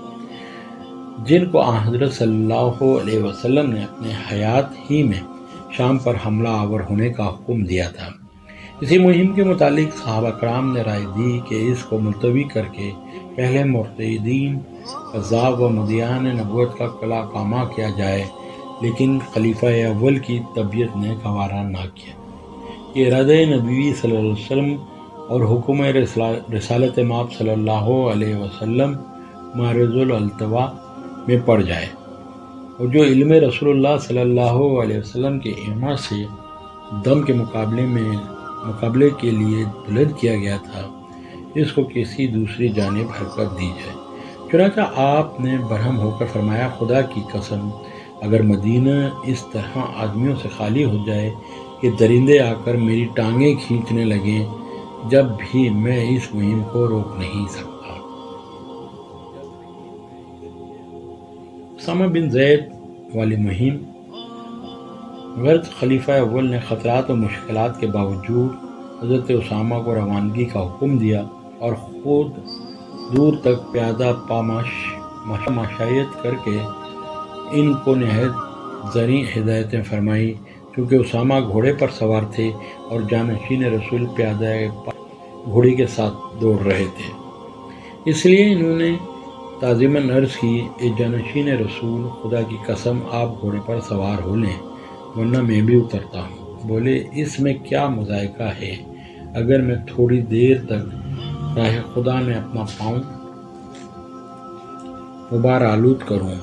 جن کو حضرت صلی اللہ علیہ وسلم نے اپنے حیات ہی میں شام پر حملہ آور ہونے کا حکم دیا تھا۔ اسی مہم کے متعلق صحابہ کرام نے رائے دی کہ اس کو ملتوی کر کے پہلے مرتدین، کذاب و مدعیان نبوت کا قلع کامہ کیا جائے، لیکن خلیفہ اول کی طبیعت نے گوارا نہ کیا۔ یہ ارادہ نبوی صلی اللہ علیہ وسلم اور حکم رسالت مآب صلی اللہ علیہ وسلم معرض التوا میں پڑ جائے، اور جو علم رسول اللہ صلی اللہ علیہ وسلم کے ایما سے دم کے مقابلے کے لیے بلند کیا گیا تھا، اس کو کسی دوسری جانب حرکت دی جائے۔ چنانچہ آپ نے برہم ہو کر فرمایا، خدا کی قسم اگر مدینہ اس طرح آدمیوں سے خالی ہو جائے کہ درندے آ کر میری ٹانگیں کھینچنے لگیں، جب بھی میں اس مہم کو روک نہیں سکتا۔ اسامہ بن زید والی مہم غرض خلیفہ اول نے خطرات و مشکلات کے باوجود حضرت اسامہ کو روانگی کا حکم دیا، اور خود دور تک پیادہ مشایت کر کے ان کو نہایت زرعی ہدایتیں فرمائی، کیونکہ اسامہ گھوڑے پر سوار تھے اور جانشین رسول پیادہ گھوڑی کے ساتھ دوڑ رہے تھے۔ اس لیے انہوں نے تعظیماً عرض کی، اے جانشین رسول، خدا کی قسم آپ گھوڑے پر سوار ہو لیں، ورنہ میں بھی اترتا ہوں۔ بولے، اس میں کیا مذائقہ ہے؟ اگر میں تھوڑی دیر تک راہ خدا میں اپنا پاؤں غبار آلود کروں،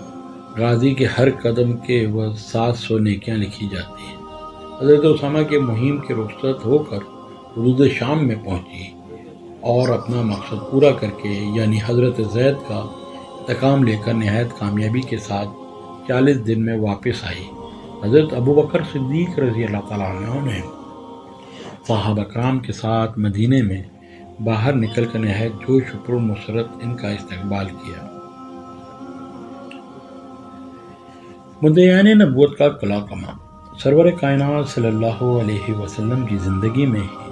غازی کے ہر قدم کے عوض 700 نیکیاں لکھی جاتی ہیں۔ حضرت اسامہ کے مہم کے رخصت ہو کر حدود شام میں پہنچی، اور اپنا مقصد پورا کر کے یعنی حضرت زید کا انتقام لے کر نہایت کامیابی کے ساتھ 40 دن میں واپس آئی۔ حضرت ابوبکر صدیق رضی اللہ تعالیٰ عنہ نے صحابہ کرام کے ساتھ مدینے میں باہر نکل کر نہایت جوش و پر مسرت ان کا استقبال کیا۔ مدعیان نبوت کا قلع کما سرور کائنات صلی اللہ علیہ وسلم کی زندگی میں ہی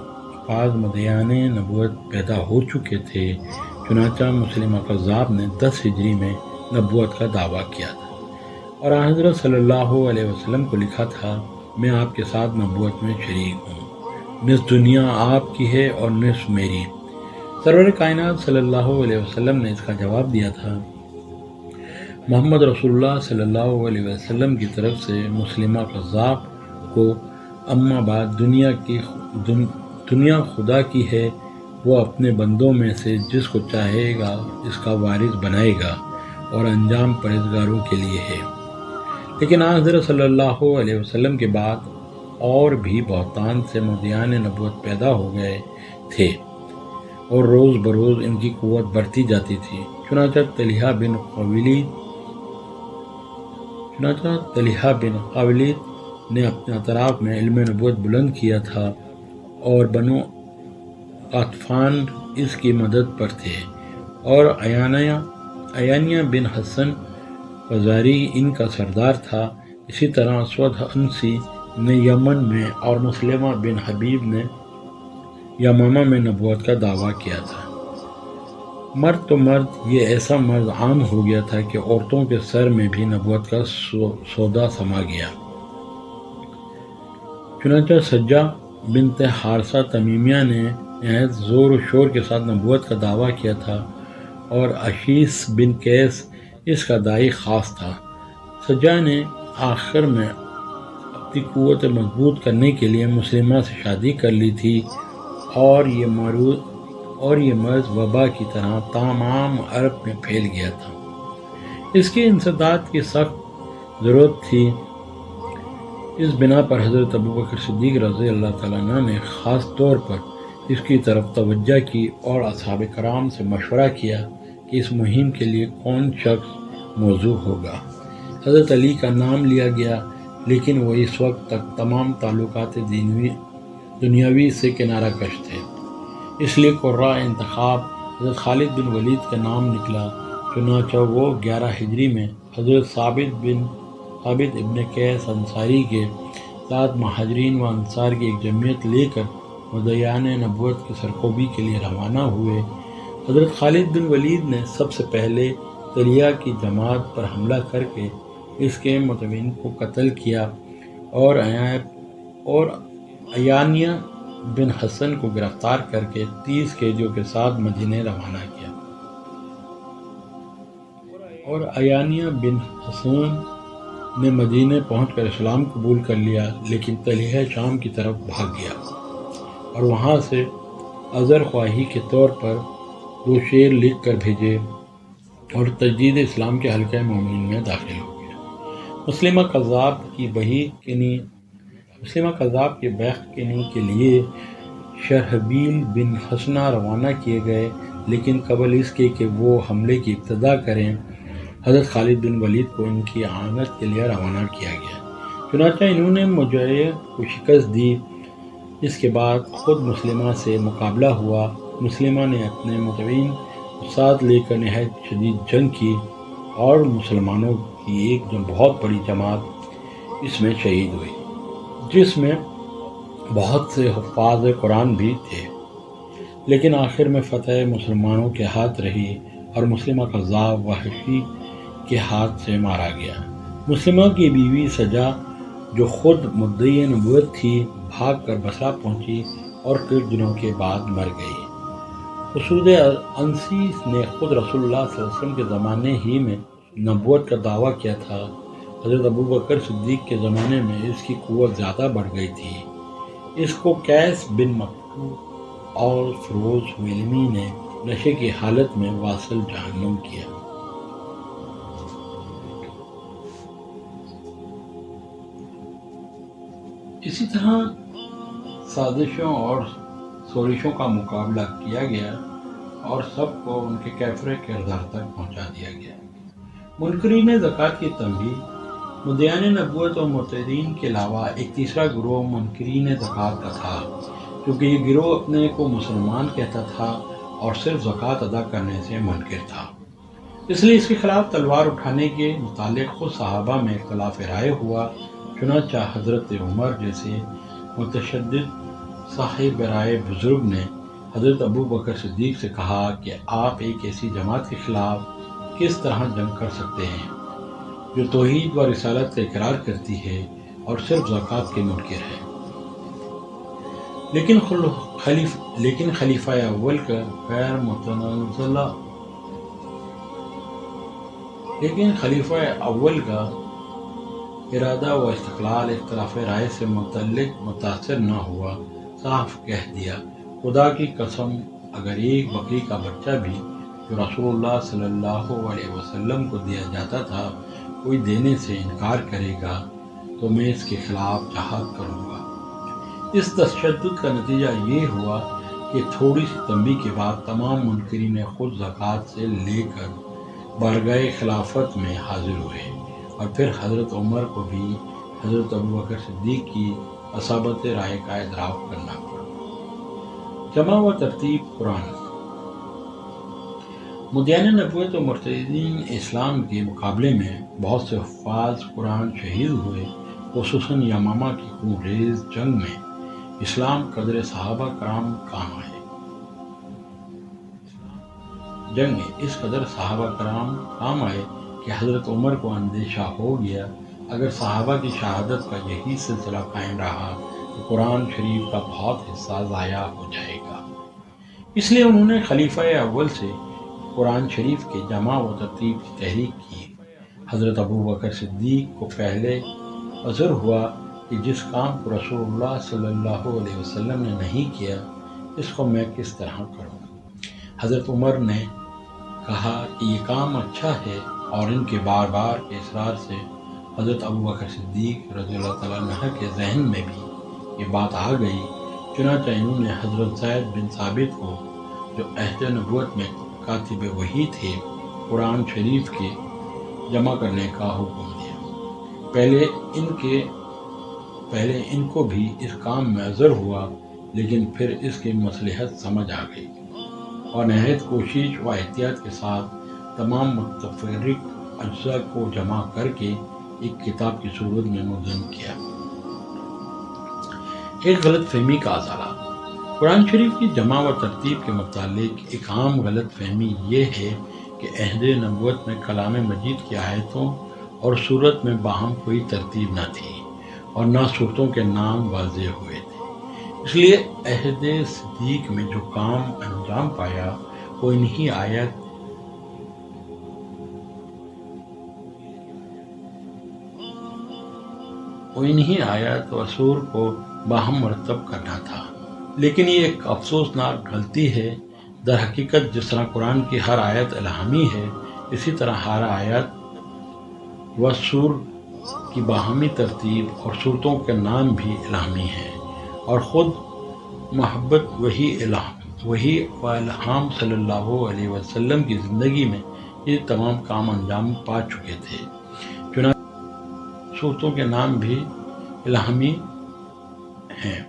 بعض مدعیان نبوت پیدا ہو چکے تھے۔ چنانچہ مسلمہ کذاب نے 10 ہجری میں نبوت کا دعویٰ کیا تھا، اور حضرت صلی اللہ علیہ وسلم کو لکھا تھا، میں آپ کے ساتھ نبوت میں شریک ہوں، نصف دنیا آپ کی ہے اور نصف میری۔ سرور کائنات صلی اللہ علیہ وسلم نے اس کا جواب دیا تھا، محمد رسول اللہ صلی اللہ علیہ وسلم کی طرف سے مسلمہ قذاب کو اما بعد دنیا خدا کی ہے، وہ اپنے بندوں میں سے جس کو چاہے گا اس کا وارث بنائے گا اور انجام پرہیزگاروں کے لیے ہے۔ لیکن حضرت صلی اللہ علیہ وسلم کے بعد اور بھی بہتان سے مدعیان نبوت پیدا ہو گئے تھے اور روز بروز ان کی قوت بڑھتی جاتی تھی۔ چنانچہ طلحہ بن خویلد نے اپنے اطراف میں علم نبوت بلند کیا تھا اور بنو قطفان اس کی مدد پر تھے، اور عیانیہ بن حسن فزاری ان کا سردار تھا۔ اسی طرح اسود انسی نے یمن میں اور مسلمہ بن حبیب نے یمامہ میں نبوت کا دعویٰ کیا تھا۔ مرد تو مرد، یہ ایسا مرض عام ہو گیا تھا کہ عورتوں کے سر میں بھی نبوت کا سودا سما گیا۔ چنانچہ سجا بنت حارثہ تمیمیہ نے نہایت زور و شور کے ساتھ نبوت کا دعویٰ کیا تھا، اور عشیس بن قیس اس کا داعی خاص تھا۔ سجا نے آخر میں اپنی قوت مضبوط کرنے کے لیے مسلمہ سے شادی کر لی تھی، اور یہ مرض وبا کی طرح تمام عرب میں پھیل گیا تھا۔ اس کی انسداد کی سخت ضرورت تھی۔ اس بنا پر حضرت ابوبکر صدیق رضی اللہ تعالیٰ عنہ نے خاص طور پر اس کی طرف توجہ کی اور اصحاب کرام سے مشورہ کیا کہ اس مہم کے لیے کون شخص موضوع ہوگا۔ حضرت علی کا نام لیا گیا، لیکن وہ اس وقت تک تمام تعلقات دنیاوی سے کنارہ کش تھے، اس لیے قرہ انتخاب حضرت خالد بن ولید کا نام نکلا۔ چنانچہ وہ 11 ہجری میں حضرت ثابت ابن قیس انصاری کے ساتھ مہاجرین و انصار کی ایک جمعیت لے کر مدعیان نبوت کی سرکوبی کے لیے روانہ ہوئے۔ حضرت خالد بن ولید نے سب سے پہلے طلحہ کی جماعت پر حملہ کر کے اس کے متبعین کو قتل کیا اور عیانیہ بن حسن کو گرفتار کر کے 30 قیدیوں کے ساتھ مدینے روانہ کیا، اور عیانیہ بن حسن نے مدینے پہنچ کر اسلام قبول کر لیا، لیکن طلحہ شام کی طرف بھاگ گیا اور وہاں سے عذر خواہی کے طور پر 2 شعر لکھ کر بھیجے اور تجدید اسلام کے حلقہ مومنین میں داخل ہو گیا۔ مسلمہ قذاب کی بیعت کنی کے لیے شرحبیل بن حسنہ روانہ کیے گئے، لیکن قبل اس کے کہ وہ حملے کی ابتدا کریں، حضرت خالد بن ولید کو ان کی اعانت کے لیے روانہ کیا گیا۔ چنانچہ انہوں نے مجاہد کو شکست دی۔ اس کے بعد خود مسلمہ سے مقابلہ ہوا۔ مسلمہ نے اپنے متبعین ساتھ لے کر نہایت شدید جنگ کی، اور مسلمانوں کی ایک بہت بڑی جماعت اس میں شہید ہوئی، جس میں بہت سے حفاظ قرآن بھی تھے۔ لیکن آخر میں فتح مسلمانوں کے ہاتھ رہی اور مسلمہ قذاب وحشی کے ہاتھ سے مارا گیا۔ مسلمہ کی بیوی سجا، جو خود مدعی نبوت تھی، بھاگ کر بصرہ پہنچی اور کچھ دنوں کے بعد مر گئی۔ اسود انسی نے خود رسول اللہ صلی اللہ علیہ وسلم کے زمانے ہی میں نبوت کا دعویٰ کیا تھا۔ حضرت ابوبکر صدیق کے زمانے میں اس کی قوت زیادہ بڑھ گئی تھی۔ اس کو قیس بن مکتوب اور فروز ویلمی نے نشے کی حالت میں واصل جہنم کیا۔ اسی طرح سازشوں اور سازشوں کا مقابلہ کیا گیا اور سب کو ان کے کیفر کردار تک پہنچا دیا گیا۔ منکرین زکوٰۃ کی تنبیہ۔ مدعیان نبوت اور معتدین کے علاوہ ایک تیسرا گروہ منکرین زکوٰۃ کا تھا، کیونکہ یہ گروہ اپنے کو مسلمان کہتا تھا اور صرف زکوٰۃ ادا کرنے سے منکر تھا، اس لیے اس کے خلاف تلوار اٹھانے کے متعلق خود صحابہ میں اختلاف رائے ہوا۔ چنانچہ حضرت عمر جیسے متشدد صاحب رائے بزرگ نے حضرت ابوبکر صدیق سے کہا کہ آپ ایک ایسی جماعت کے خلاف کس طرح جنگ کر سکتے ہیں جو توحید و رسالت کا اقرار کرتی ہے اور صرف زکوٰۃ کے منکر ہے۔ لیکن خلیفہ اول کا ارادہ و استقلال اختلاف رائے سے متاثر نہ ہوا، صاف کہہ دیا، خدا کی قسم اگر ایک بکری کا بچہ بھی جو رسول اللہ صلی اللہ علیہ وسلم کو دیا جاتا تھا کوئی دینے سے انکار کرے گا تو میں اس کے خلاف جہاد کروں گا۔ اس تشدد کا نتیجہ یہ ہوا کہ تھوڑی سی تنبیہ کے بعد تمام منکرین خود زکوٰۃ سے لے کر بارگاہ خلافت میں حاضر ہوئے، اور پھر حضرت عمر کو بھی حضرت ابوبکر صدیق کی اصابت رائے کا ادراک کرنا پڑا۔ جمع و ترتیب قرآن۔ مدعین نبوت و مرتدین اسلام کے مقابلے میں بہت سے حفاظ قرآن شہید ہوئے، خصوصاً یمامہ کی خونریز جنگ میں اسلام قدر صحابہ کرام کام آئے۔ اس قدر صحابہ کرام کام آئے کہ حضرت عمر کو اندیشہ ہو گیا اگر صحابہ کی شہادت کا یہی سلسلہ قائم رہا تو قرآن شریف کا بہت حصہ ضائع ہو جائے گا۔ اس لیے انہوں نے خلیفہ اول سے قرآن شریف کے جمع و ترتیب کی تحریک کی۔ حضرت ابوبکر صدیق کو پہلے عذر ہوا کہ جس کام کو رسول اللہ صلی اللہ علیہ وسلم نے نہیں کیا اس کو میں کس طرح کروں۔ حضرت عمر نے کہا کہ یہ کام اچھا ہے، اور ان کے بار بار کے اصرار سے حضرت ابوبکر صدیق رضی اللہ تعالیٰ عنہ کے ذہن میں بھی یہ بات آ گئی، چنانچہ انہوں نے حضرت زید بن ثابت کو جو عہد نبوت میں کاتب وحی تھے قرآن شریف کے جمع کرنے کا حکم دیا۔ پہلے ان کو بھی اس کام میں عذر ہوا، لیکن پھر اس کی مصلحت سمجھ آ گئی اور نہایت کوشش و احتیاط کے ساتھ تمام متفرق اجزاء کو جمع کر کے ایک کتاب کی صورت میں منظم کیا۔ ایک غلط فہمی کا ازالہ۔ قرآن شریف کی جمع و ترتیب کے متعلق ایک عام غلط فہمی یہ ہے کہ عہد نبوت میں کلام مجید کی آیتوں اور صورت میں باہم کوئی ترتیب نہ تھی اور نہ صورتوں کے نام واضح ہوئے تھے، اس لیے عہد صدیق میں جو کام انجام پایا وہ انہی آیات و سور کو باہم مرتب کرنا تھا۔ لیکن یہ ایک افسوسناک غلطی ہے۔ در حقیقت جس طرح قرآن کی ہر آیت الہامی ہے، اسی طرح ہر آیت و سور کی باہمی ترتیب اور صورتوں کے نام بھی الہامی ہیں، اور خود محبت وحی و الہام صلی اللہ علیہ وسلم کی زندگی میں یہ تمام کام انجام پا چکے تھے، چنانچہ صورتوں کے نام بھی الہامی ہیں۔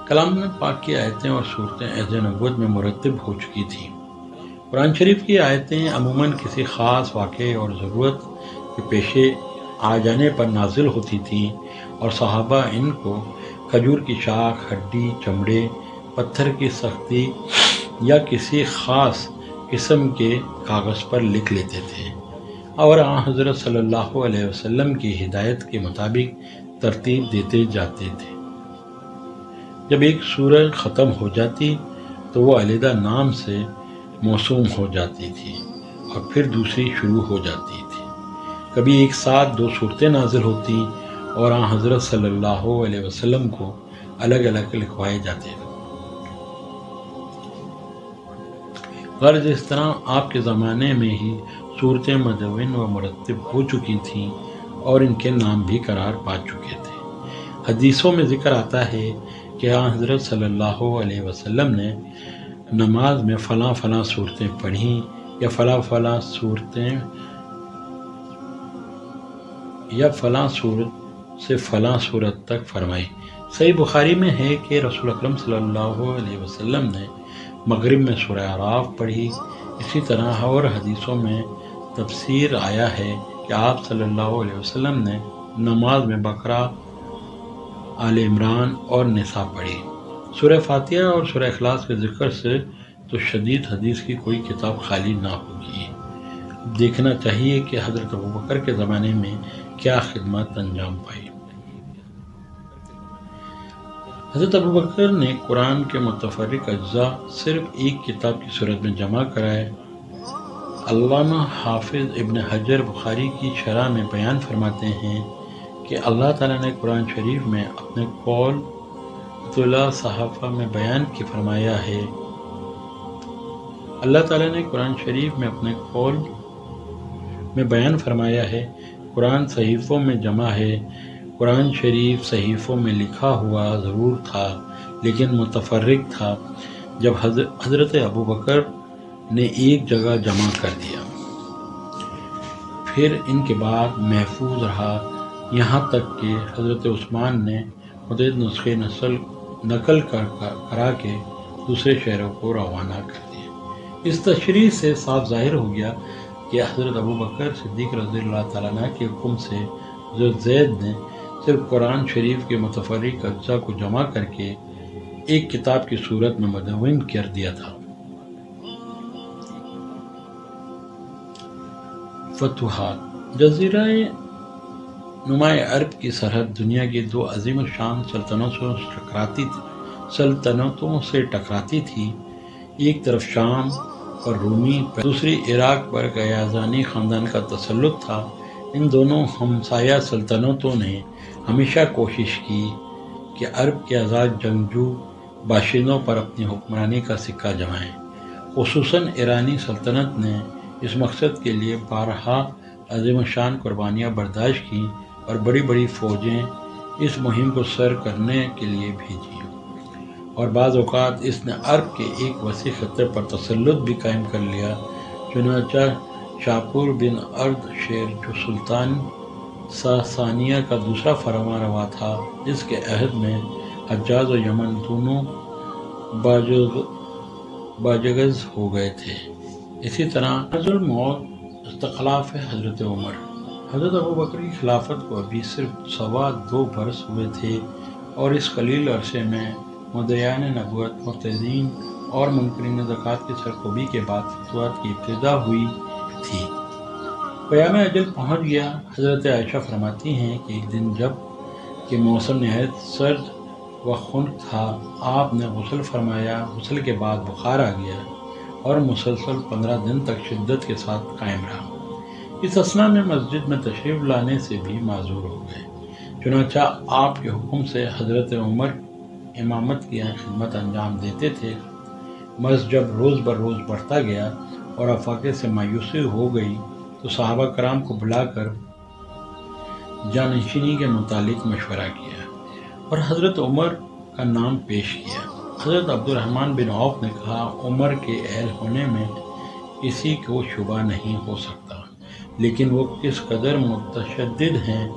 کلام پاک کی آیتیں اور صورتیں عہد نبوت میں مرتب ہو چکی تھیں۔ قرآن شریف کی آیتیں عموماً کسی خاص واقعے اور ضرورت کے پیش آ جانے پر نازل ہوتی تھیں، اور صحابہ ان کو کھجور کی شاخ، ہڈی، چمڑے، پتھر کی سختی یا کسی خاص قسم کے کاغذ پر لکھ لیتے تھے، اور حضرت صلی اللہ علیہ وسلم کی ہدایت کے مطابق ترتیب دیتے جاتے تھے۔ جب ایک سورہ ختم ہو جاتی تو وہ علیحدہ نام سے موسوم ہو جاتی تھی اور پھر دوسری شروع ہو جاتی تھی۔ کبھی ایک ساتھ دو صورتیں نازل ہوتی اور حضرت صلی اللہ علیہ وسلم کو الگ الگ لکھوائے جاتے تھے۔ غرض اس طرح آپ کے زمانے میں ہی صورتیں مدون و مرتب ہو چکی تھیں اور ان کے نام بھی قرار پا چکے تھے۔ حدیثوں میں ذکر آتا ہے کہ حضرت صلی اللہ علیہ وسلم نے نماز میں فلاں فلاں صورتیں پڑھیں یا فلاں فلاں صورت سے فلاں صورت تک فرمائی۔ صحیح بخاری میں ہے کہ رسول اکرم صلی اللہ علیہ وسلم نے مغرب میں سورہ اعراف پڑھی۔ اسی طرح اور حدیثوں میں تفسیر آیا ہے کہ آپ صلی اللہ علیہ وسلم نے نماز میں بقرہ، آل عمران اور نساء پڑھی۔ سورہ فاتحہ اور سورہ اخلاص کے ذکر سے تو شدید حدیث کی کوئی کتاب خالی نہ ہوگی۔ دیکھنا چاہیے کہ حضرت ابوبکر کے زمانے میں کیا خدمات انجام پائی۔ حضرت ابوبکر نے قرآن کے متفرق اجزاء صرف ایک کتاب کی صورت میں جمع کرائے۔ علامہ حافظ ابن حجر بخاری کی شرح میں بیان فرماتے ہیں کہ اللہ تعالیٰ نے قرآن شریف میں اپنے قول اطلاع صحافہ میں بیان کی فرمایا ہے۔ اللہ تعالیٰ نے قرآن شریف میں اپنے قول میں بیان فرمایا ہے، قرآن صحیفوں میں جمع ہے۔ قرآن شریف صحیفوں میں لکھا ہوا ضرور تھا لیکن متفرق تھا۔ جب حضرت ابوبکر نے ایک جگہ جمع کر دیا پھر ان کے بعد محفوظ رہا، یہاں تک کہ حضرت عثمان نے متعدد نسخے نقل کرا کے دوسرے شہروں کو روانہ کر دیا۔ اس تشریح سے صاف ظاہر ہو گیا کہ حضرت ابوبکر صدیق رضی اللہ تعالیٰ عنہ کے حکم سے حضرت زید نے صرف قرآن شریف کے متفرق اجزاء کو جمع کر کے ایک کتاب کی صورت میں مدون کر دیا تھا۔ فتوحات۔ جزیرہ نما عرب کی سرحد دنیا کی دو عظیم الشان سلطنتوں سے ٹکراتی تھی، ایک طرف شام پر رومی، دوسری عراق پر غیاضانی خاندان کا تسلط تھا۔ ان دونوں ہمسایہ سلطنتوں نے ہمیشہ کوشش کی کہ عرب کے آزاد جنگجو باشندوں پر اپنی حکمرانی کا سکہ جمائیں۔ خصوصاً ایرانی سلطنت نے اس مقصد کے لیے بارہا عظیم الشان قربانیاں برداشت کیں اور بڑی بڑی فوجیں اس مہم کو سر کرنے کے لیے بھیجیں، اور بعض اوقات اس نے عرب کے ایک وسیع خطے پر تسلط بھی قائم کر لیا۔ چنانچہ شاپور بن ارد شیر جو سلطان ساسانیہ کا دوسرا فرمان روا تھا، جس کے عہد میں حجاز و یمن دونوں باجگز ہو گئے تھے۔ اسی طرح نزل موت استخلاف حضرت عمر۔ حضرت ابوبکر کی خلافت کو ابھی صرف 2.25 برس ہوئے تھے اور اس قلیل عرصے میں مدعیان نبوت، مرتدین اور منکرین زکوٰۃ کی سرکوبی کے بعد فتوحات کی ابتدا ہوئی تھی۔ قیام اجل پہنچ گیا۔ حضرت عائشہ فرماتی ہیں کہ ایک دن جب کہ موسم نہایت سرد و خنک تھا، آپ نے غسل فرمایا۔ غسل کے بعد بخار آ گیا اور مسلسل 15 دن تک شدت کے ساتھ قائم رہا۔ اس اثناء میں مسجد میں تشریف لانے سے بھی معذور ہو گئے۔ چنانچہ آپ کے حکم سے حضرت عمر امامت کی خدمت انجام دیتے تھے۔ مرض جب روز بروز بڑھتا گیا اور افاقے سے مایوسی ہو گئی تو صحابہ کرام کو بلا کر جانشینی کے متعلق مشورہ کیا اور حضرت عمر کا نام پیش کیا۔ حضرت عبد الرحمن بن عوف نے کہا، عمر کے اہل ہونے میں کسی کو شبہ نہیں ہو سکتا، لیکن وہ کس قدر متشدد ہیں۔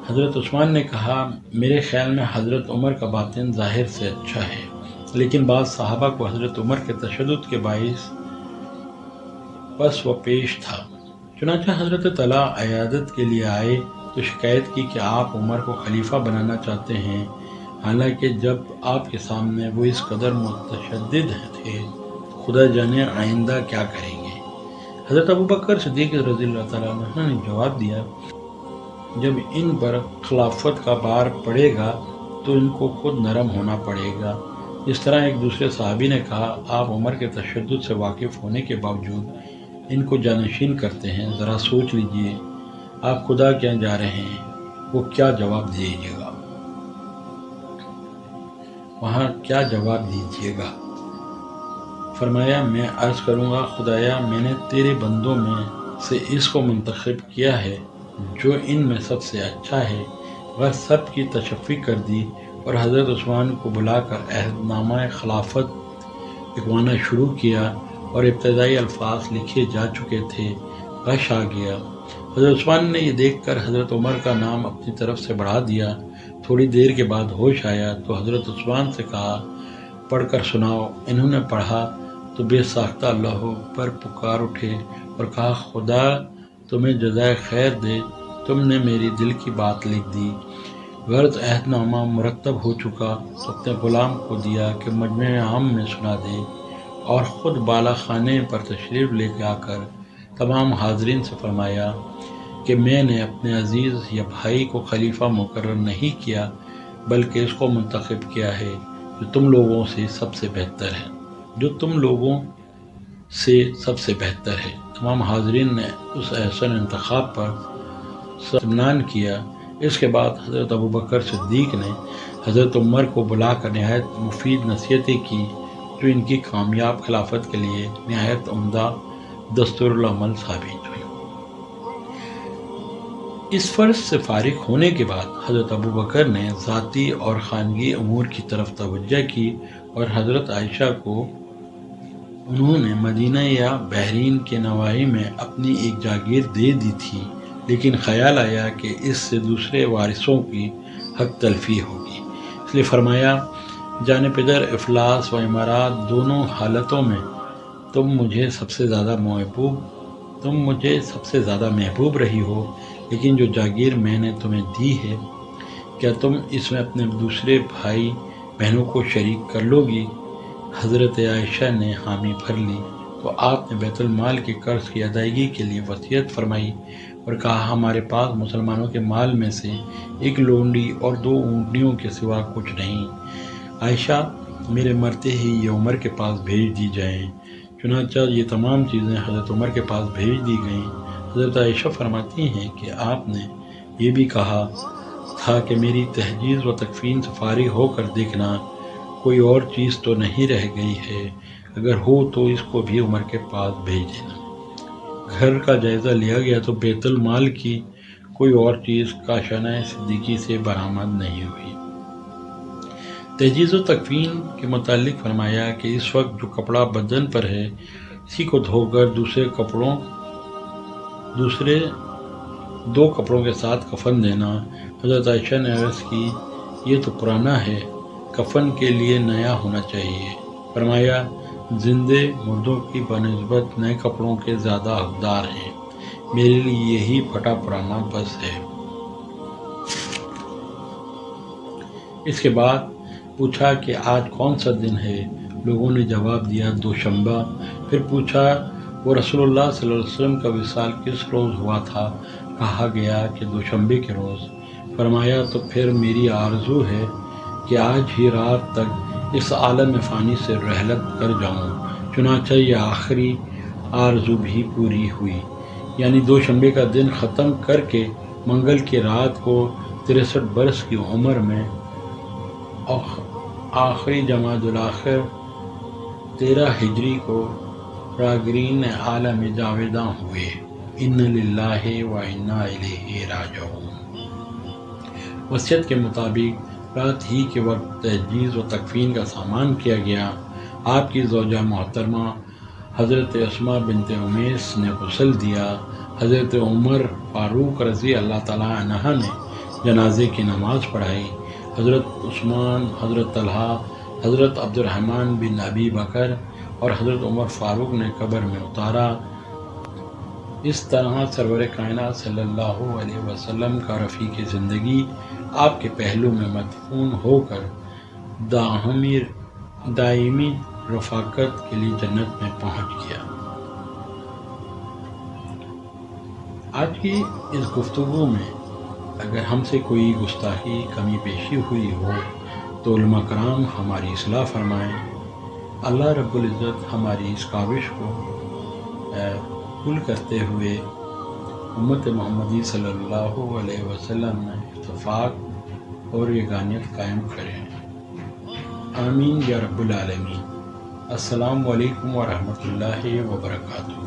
حضرت عثمان نے کہا، میرے خیال میں حضرت عمر کا باطن ظاہر سے اچھا ہے، لیکن بعض صحابہ کو حضرت عمر کے تشدد کے باعث پس و پیش تھا۔ چنانچہ حضرت طلحہ عیادت کے لیے آئے تو شکایت کی کہ آپ عمر کو خلیفہ بنانا چاہتے ہیں، حالانکہ جب آپ کے سامنے وہ اس قدر متشدد تھے، خدا جانے آئندہ کیا کریں گے۔ حضرت ابوبکر صدیق رضی اللہ تعالیٰ عنہ نے جواب دیا، جب ان پر خلافت کا بار پڑے گا تو ان کو خود نرم ہونا پڑے گا۔ اس طرح ایک دوسرے صحابی نے کہا، آپ عمر کے تشدد سے واقف ہونے کے باوجود ان کو جانشین کرتے ہیں، ذرا سوچ لیجئے آپ خدا کیا جا رہے ہیں، وہ کیا جواب دیجیے گا، وہاں کیا جواب دیجیے گا۔ فرمایا، میں عرض کروں گا، خدایا میں نے تیرے بندوں میں سے اس کو منتخب کیا ہے جو ان میں سب سے اچھا ہے۔ وہ سب کی تشفی کر دی اور حضرت عثمان کو بلا کر عہد نامہ خلافت لکھوانا شروع کیا اور ابتدائی الفاظ لکھے جا چکے تھے۔ غش آ گیا۔ حضرت عثمان نے یہ دیکھ کر حضرت عمر کا نام اپنی طرف سے بڑھا دیا۔ تھوڑی دیر کے بعد ہوش آیا تو حضرت عثمان سے کہا، پڑھ کر سناؤ۔ انہوں نے پڑھا تو بے ساختہ اللہ پر پکار اٹھے اور کہا، خدا تمہیں جزائے خیر دے، تم نے میری دل کی بات لکھ دی۔ غرض عہد نامہ مرتب ہو چکا تو اپنے غلام کو دیا کہ مجمع عام میں سنا دے، اور خود بالا خانے پر تشریف لے کے آ کر تمام حاضرین سے فرمایا کہ میں نے اپنے عزیز یا بھائی کو خلیفہ مقرر نہیں کیا، بلکہ اس کو منتخب کیا ہے جو تم لوگوں سے سب سے بہتر ہے، جو تم لوگوں سے سب سے بہتر ہے۔ تمام حاضرین نے اس احسن انتخاب پر اطمینان کیا۔ اس کے بعد حضرت ابوبکر صدیق نے حضرت عمر کو بلا کر نہایت مفید نصیحتیں کی جو ان کی کامیاب خلافت کے لیے نہایت عمدہ دستور العمل ثابت ہوئی۔ اس فرض سے فارغ ہونے کے بعد حضرت ابوبکر نے ذاتی اور خانگی امور کی طرف توجہ کی اور حضرت عائشہ کو انہوں نے مدینہ یا بحرین کے نواحی میں اپنی ایک جاگیر دے دی تھی، لیکن خیال آیا کہ اس سے دوسرے وارثوں کی حق تلفی ہوگی، اس لیے فرمایا جان پدر افلاس و امارات دونوں حالتوں میں تم مجھے سب سے زیادہ محبوب رہی ہو، لیکن جو جاگیر میں نے تمہیں دی ہے کیا تم اس میں اپنے دوسرے بھائی بہنوں کو شریک کر لو گی؟ حضرت عائشہ نے حامی بھر لی تو آپ نے بیت المال کے قرض کی ادائیگی کے لیے وصیت فرمائی اور کہا ہمارے پاس مسلمانوں کے مال میں سے ایک لونڈی اور 2 اونٹنیوں کے سوا کچھ نہیں، عائشہ میرے مرتے ہی یہ عمر کے پاس بھیج دی جائیں۔ چنانچہ یہ تمام چیزیں حضرت عمر کے پاس بھیج دی گئیں۔ حضرت عائشہ فرماتی ہیں کہ آپ نے یہ بھی کہا تھا کہ میری تحجیز و تکفین سے فارغ ہو کر دیکھنا کوئی اور چیز تو نہیں رہ گئی ہے، اگر ہو تو اس کو بھی عمر کے پاس بھیج دینا۔ گھر کا جائزہ لیا گیا تو بیت المال کی کوئی اور چیز کاشانہ صدیقی سے برآمد نہیں ہوئی۔ تحجیز و تکفین کے متعلق فرمایا کہ اس وقت جو کپڑا بدن پر ہے اسی کو دھو کر دوسرے 2 کپڑوں کے ساتھ کفن دینا۔ حضرت عائشہ نے عرض کی یہ تو پرانا ہے، کفن کے لیے نیا ہونا چاہیے۔ فرمایا زندے مردوں کی بنسبت نئے کپڑوں کے زیادہ حقدار ہیں، میرے لیے یہی پھٹا پرانا بس ہے۔ اس کے بعد پوچھا کہ آج کون سا دن ہے؟ لوگوں نے جواب دیا دوشنبہ۔ پھر پوچھا وہ رسول اللہ صلی اللہ علیہ وسلم کا وصال کس روز ہوا تھا؟ کہا گیا کہ دوشنبے کے روز۔ فرمایا تو پھر میری آرزو ہے کہ آج ہی رات تک اس عالم فانی سے رحلت کر جاؤں۔ چنانچہ یہ آخری آرزو بھی پوری ہوئی، یعنی دوشنبے کا دن ختم کر کے منگل کی رات کو 63 برس کی عمر میں آخری جمادی الاخر 13 ہجری کو راگرین عالم جاویداں ہوئے۔ ان للہ و انا الیہ راجعون۔ وصیت کے مطابق رات ہی کے وقت تجہیز و تکفین کا سامان کیا گیا۔ آپ کی زوجہ محترمہ حضرت اسماء بنت امیس نے غسل دیا۔ حضرت عمر فاروق رضی اللہ تعالیٰ عنہ نے جنازے کی نماز پڑھائی۔ حضرت عثمان، حضرت طلحہ، حضرت عبد الرحمن بن ابی بکر اور حضرت عمر فاروق نے قبر میں اتارا۔ اس طرح سرور کائنات صلی اللہ علیہ وسلم کا رفیق زندگی آپ کے پہلو میں مدفون ہو کر دائمی رفاقت کے لیے جنت میں پہنچ گیا۔ آج کی اس گفتگو میں اگر ہم سے کوئی گستاخی کمی بیشی ہوئی ہو تو علماء کرام ہماری اصلاح فرمائیں۔ اللہ رب العزت ہماری اس کاوش کو قبول کرتے ہوئے امت محمدی صلی اللہ علیہ وسلم میں اتفاق اور یگانیت قائم کریں۔ آمین یا رب العالمین۔ السلام علیکم ورحمۃ اللہ وبرکاتہ۔